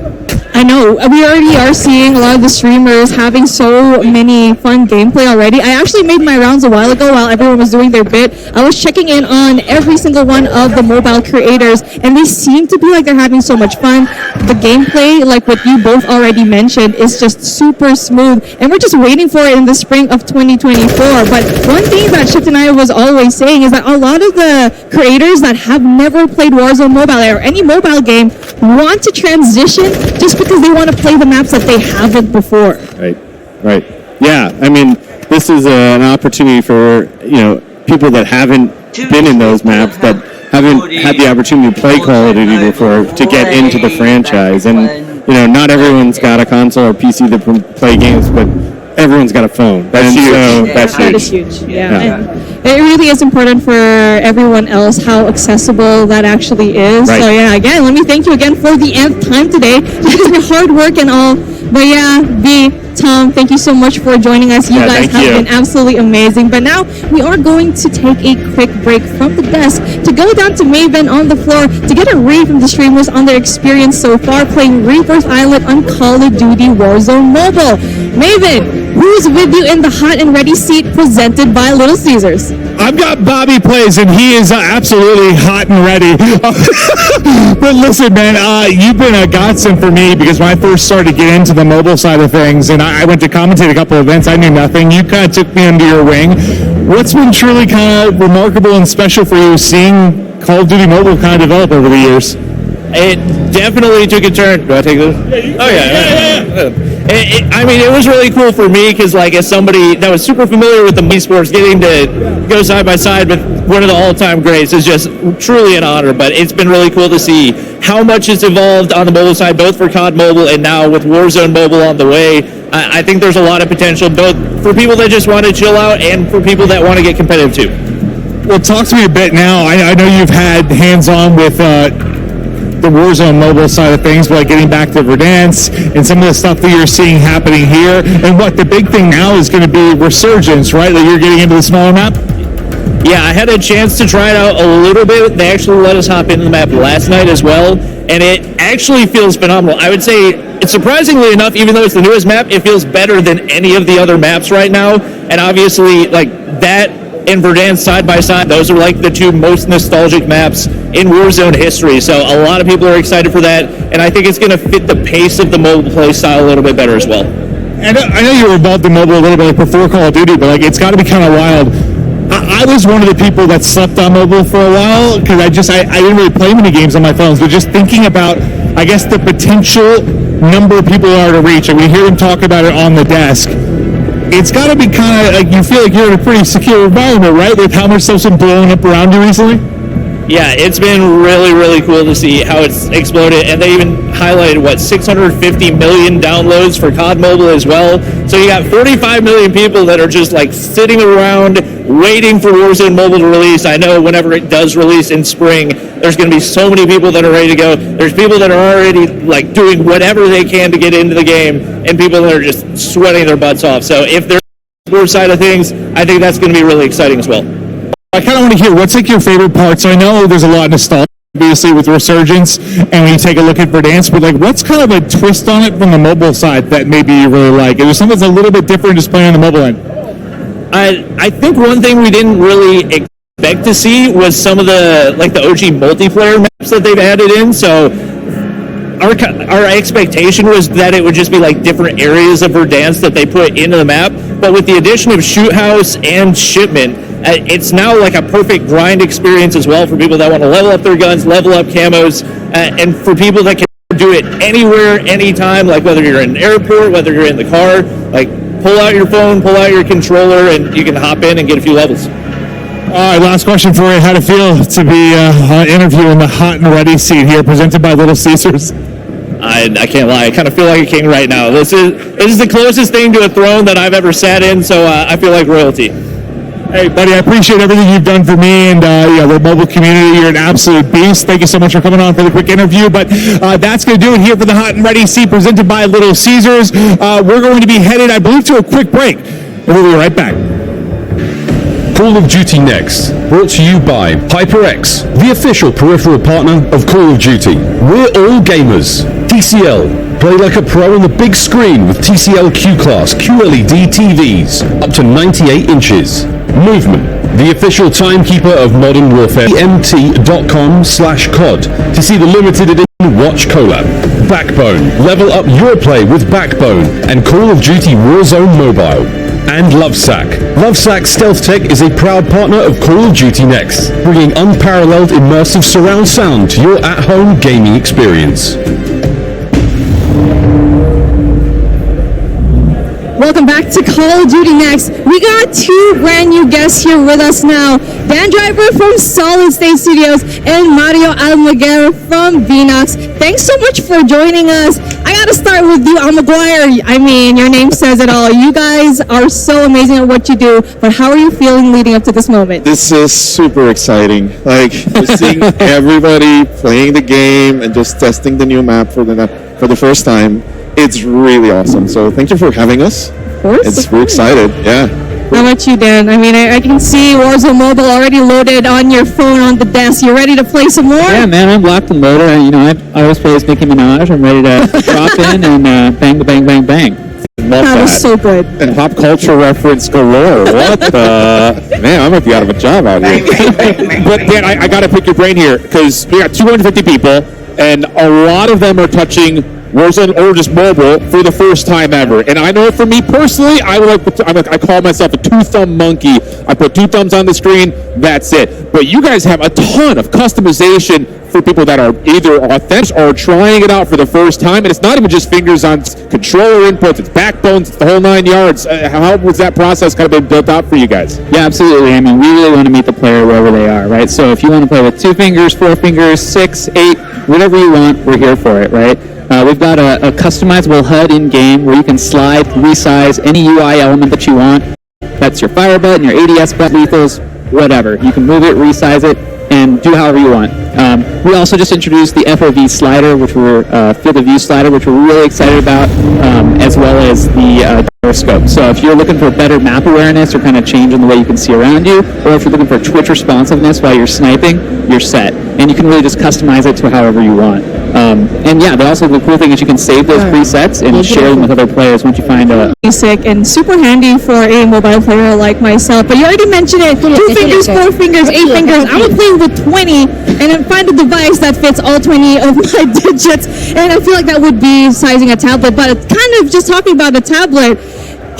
I know, we already are seeing a lot of the streamers having so many fun gameplay already. I actually made my rounds a while ago while everyone was doing their bit. I was checking in on every single one of the mobile creators, and they seem to be like they're having so much fun. The gameplay, like what you both already mentioned, is just super smooth, and we're just waiting for it in the spring of 2024. But one thing that Shift and I was always saying is that a lot of the creators that have never played Warzone Mobile or any mobile game want to transition just because they want to play the maps that they haven't before. Right. Yeah, I mean, this is an opportunity for, you know, people that haven't been in those maps, that haven't had the opportunity to play Call of Duty before, to get into the franchise. And, you know, not everyone's got a console or PC that can play games, but everyone's got a phone. That's huge. So that's That is huge. Yeah. And it really is important for everyone else how accessible that actually is. Right. So yeah, again, let me thank you again for the nth time today. Because of your hard work and all. But yeah, B, Tom, thank you so much for joining us. You guys have been absolutely amazing. But now we are going to take a quick break from the desk to go down to Maven on the floor to get a read from the streamers on their experience so far playing Rebirth Island on Call of Duty Warzone Mobile. Maven, who's with you in the hot and ready seat presented by Little Caesars? I've got Bobby Plays, and he is absolutely hot and ready. But listen, man, you've been a godsend for me because when I first started getting into the mobile side of things, and I went to commentate a couple of events, I knew nothing. You kind of took me under your wing. What's been truly kind of remarkable and special for you seeing Call of Duty Mobile kind of develop over the years? It definitely took a turn. Do I take this? Oh, yeah. I mean, it was really cool for me because, like, as somebody that was super familiar with the esports, getting to go side by side with one of the all-time greats is just truly an honor. But it's been really cool to see how much has evolved on the mobile side, both for COD Mobile and now with Warzone Mobile on the way. I think there's a lot of potential, both for people that just want to chill out and for people that want to get competitive too. Well, talk to me a bit now. I know you've had hands-on with the Warzone Mobile side of things, but like getting back to Verdansk and some of the stuff that you're seeing happening here. And what the big thing now is going to be Resurgence, right? That you're getting into the smaller map? Yeah, I had a chance to try it out a little bit. They actually let us hop into the map last night as well, and it actually feels phenomenal. I would say, surprisingly enough, even though it's the newest map, it feels better than any of the other maps right now. And obviously, like that and Verdansk side by side, those are like the two most nostalgic maps in Warzone history. So a lot of people are excited for that, and I think it's going to fit the pace of the mobile play style a little bit better as well. And I know you were involved in mobile a little bit like before Call of Duty, but like it's got to be kind of wild. I was one of the people that slept on mobile for a while because I didn't really play many games on my phones, but just thinking about, I guess, the potential number of people are to reach, and we hear them talk about it on the desk, it's got to be kind of like you feel like you're in a pretty secure environment, right? With how much stuff's been blowing up around you recently? Yeah, it's been really, really cool to see how it's exploded, and they even highlighted, 650 million downloads for COD Mobile as well. So you got 45 million people that are just like sitting around waiting for Warzone Mobile to release. I know whenever it does release in spring, there's going to be so many people that are ready to go. There's people that are already like doing whatever they can to get into the game, and people that are just sweating their butts off. So if there's the sports side of things, I think that's going to be really exciting as well. I kind of want to hear what's like your favorite parts. I know there's a lot of nostalgia, obviously, with Resurgence, and when you take a look at Verdansk, but like, what's kind of a twist on it from the mobile side that maybe you really like? Is there something that's a little bit different just playing on the mobile end? I think one thing we didn't really expect to see was some of the OG multiplayer maps that they've added in. So our expectation was that it would just be like different areas of Verdansk that they put into the map, but with the addition of Shoot House and Shipment, it's now like a perfect grind experience as well for people that want to level up their guns, level up camos, and for people that can do it anywhere, anytime, like whether you're in an airport, whether you're in the car, like pull out your phone, pull out your controller, and you can hop in and get a few levels. All right, last question for you. How'd it feel to be interviewing the Hot and Ready seat here, presented by Little Caesars? I can't lie. I kind of feel like a king right now. This is the closest thing to a throne that I've ever sat in, so I feel like royalty. Hey, buddy, I appreciate everything you've done for me and the mobile community. You're an absolute beast. Thank you so much for coming on for the quick interview. But that's going to do it here for the Hot and Ready seat presented by Little Caesars. We're going to be headed, I believe, to a quick break. And we'll be right back. Call of Duty Next, brought to you by HyperX, the official peripheral partner of Call of Duty. We're all gamers. TCL, play like a pro on the big screen with TCL Q-Class QLED TVs, up to 98 inches. Movement, the official timekeeper of Modern Warfare. EMT.com/COD to see the limited edition Watch collab. Backbone, level up your play with Backbone and Call of Duty Warzone Mobile. And Lovesack. Lovesack Stealth Tech is a proud partner of Call of Duty Next, bringing unparalleled immersive surround sound to your at-home gaming experience. Welcome back to Call of Duty Next. We got two brand new guests here with us now. Dan Driver from Solid State Studios and Mario Almaguer from Vinox. Thanks so much for joining us. I gotta start with you, Almaguer. I mean, your name says it all. You guys are so amazing at what you do, but how are you feeling leading up to this moment? This is super exciting. Like, just seeing everybody playing the game and just testing the new map for the first time. It's really awesome. So thank you for having us. Of course. We're excited. Yeah. How about you, Dan? I mean, I can see Warzone Mobile already loaded on your phone on the desk. You ready to play some more? Yeah, man, I'm locked and loaded. I always play as Nicki Minaj. I'm ready to drop in and bang, bang, bang, bang. Love that was so good. And pop culture reference galore. What the? Man, I might be out of a job out here. But Dan, I got to pick your brain here because we got 250 people, and a lot of them are touching Warzone or just mobile for the first time ever. And I know for me personally, I call myself a two-thumb monkey. I put two thumbs on the screen, that's it. But you guys have a ton of customization for people that are either authentic or trying it out for the first time. And it's not even just fingers on controller inputs, it's backbones, it's the whole 9 yards. How was that process kind of been built out for you guys? Yeah, absolutely. I mean, we really want to meet the player wherever they are, right? So if you want to play with 2 fingers, 4 fingers, 6, 8, whatever you want, we're here for it, right? We've got a customizable HUD in-game where you can slide, resize any UI element that you want. That's your fire button, your ADS button, lethals, whatever. You can move it, resize it, and do however you want. We also just introduced the FOV slider, which we're field of view slider, which we're really excited about, as well as the gyroscope. So if you're looking for better map awareness or kind of change in the way you can see around you, or if you're looking for Twitch responsiveness while you're sniping, you're set. And you can really just customize it to however you want. And yeah, also the cool thing is you can save those presets and share them with other players once you find a... Basic and super handy for a mobile player like myself. But you already mentioned it. 2 fingers, 4 fingers, 8 fingers. I would play with 20 and then find a device that fits all 20 of my digits. And I feel like that would be sizing a tablet. But kind of just talking about a tablet,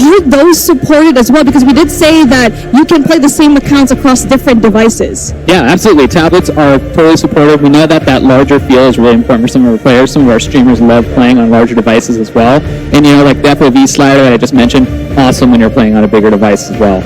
are those supported as well? Because we did say that you can play the same accounts across different devices. Yeah, absolutely. Tablets are totally supportive. We know that that larger feel is really important for some of our players. Some of our streamers love playing on larger devices as well. And, like the FOV slider that I just mentioned, awesome when you're playing on a bigger device as well.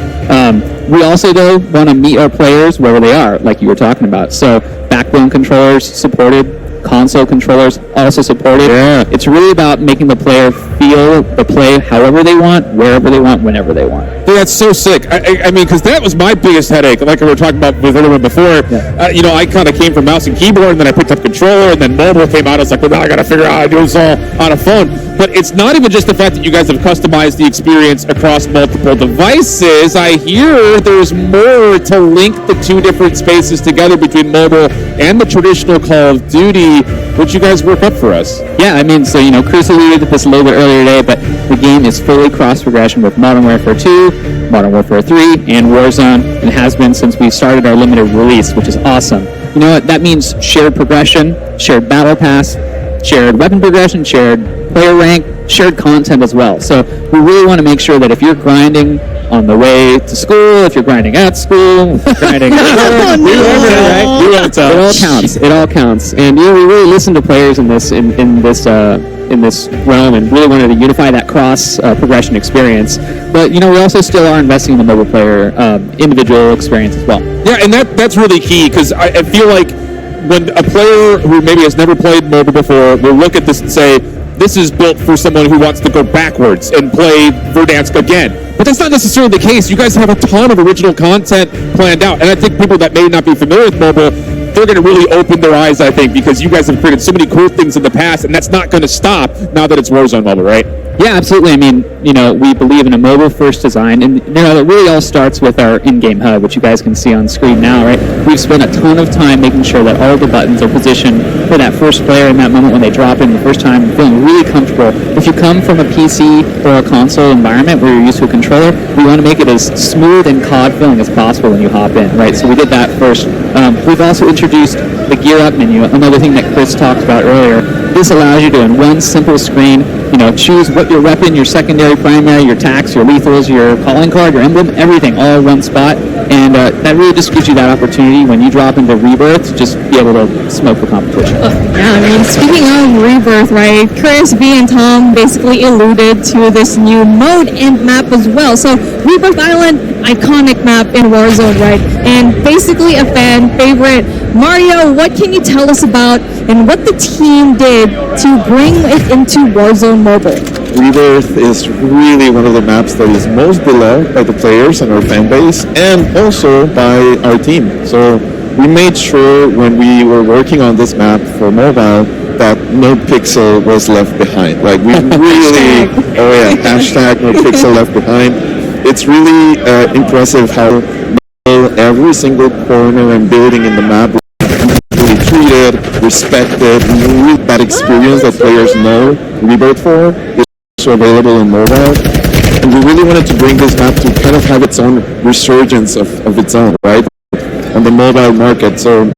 We also, though, want to meet our players wherever they are, like you were talking about. So backbone controllers supported. Console controllers also supported. Yeah. It's really about making the player feel the play however they want, wherever they want, whenever they want. Dude, that's so sick. I mean, because that was my biggest headache. Like we were talking about with everyone before. Yeah. I kind of came from mouse and keyboard, and then I picked up controller, and then mobile came out. I was like, well, now I got to figure out how to do this all on a phone. But it's not even just the fact that you guys have customized the experience across multiple devices. I hear there's more to link the two different spaces together between mobile and the traditional Call of Duty. Would you guys work up for us? Yeah, I mean, so, Chris alluded to this a little bit earlier today, but the game is fully cross-progression with Modern Warfare 2, Modern Warfare 3, and Warzone, and has been since we started our limited release, which is awesome. You know what? That means shared progression, shared battle pass, shared weapon progression, shared player rank, shared content as well. So we really want to make sure that if you're grinding on the way to school, if you're grinding at school, grinding it all counts. It all counts. And we really listen to players in this realm, and really wanted to unify that cross progression experience. But we also still are investing in the mobile player individual experience as well. Yeah, and that's really key, because I feel like when a player who maybe has never played mobile before will look at this and say, this is built for someone who wants to go backwards and play Verdansk again. But that's not necessarily the case. You guys have a ton of original content planned out. And I think people that may not be familiar with mobile, they're going to really open their eyes, I think, because you guys have created so many cool things in the past, and that's not going to stop now that it's Warzone Mobile, right? Yeah, absolutely. I mean, we believe in a mobile-first design, and it really all starts with our in-game HUD, which you guys can see on screen now, right? We've spent a ton of time making sure that all the buttons are positioned for that first player in that moment when they drop in the first time, feeling really comfortable. If you come from a PC or a console environment where you're used to a controller, we want to make it as smooth and COD feeling as possible when you hop in, right? So we did that first. We've also introduced the Gear Up menu, another thing that Chris talked about earlier. This allows you to, in one simple screen, choose what your weapon, your secondary, primary, your tax, your lethals, your calling card, your emblem, everything, all in one spot. And that really just gives you that opportunity when you drop into Rebirth to just be able to smoke the competition. Yeah, I mean, speaking of Rebirth, right, Chris, V, and Tom basically alluded to this new mode and map as well. So Rebirth Island, iconic map in Warzone, right? And basically a fan favorite. Mario, what can you tell us about and what the team did to bring it into Warzone Mobile? Rebirth is really one of the maps that is most beloved by the players and our fan base, and also by our team. So we made sure when we were working on this map for mobile that no pixel was left behind. Like we really, hashtag no pixel left behind. It's really impressive how every single corner and building in the map really treated, respected, really that experience that players know Rebirth for is also available in mobile. And we really wanted to bring this map to kind of have its own resurgence of its own, right? On the mobile market. So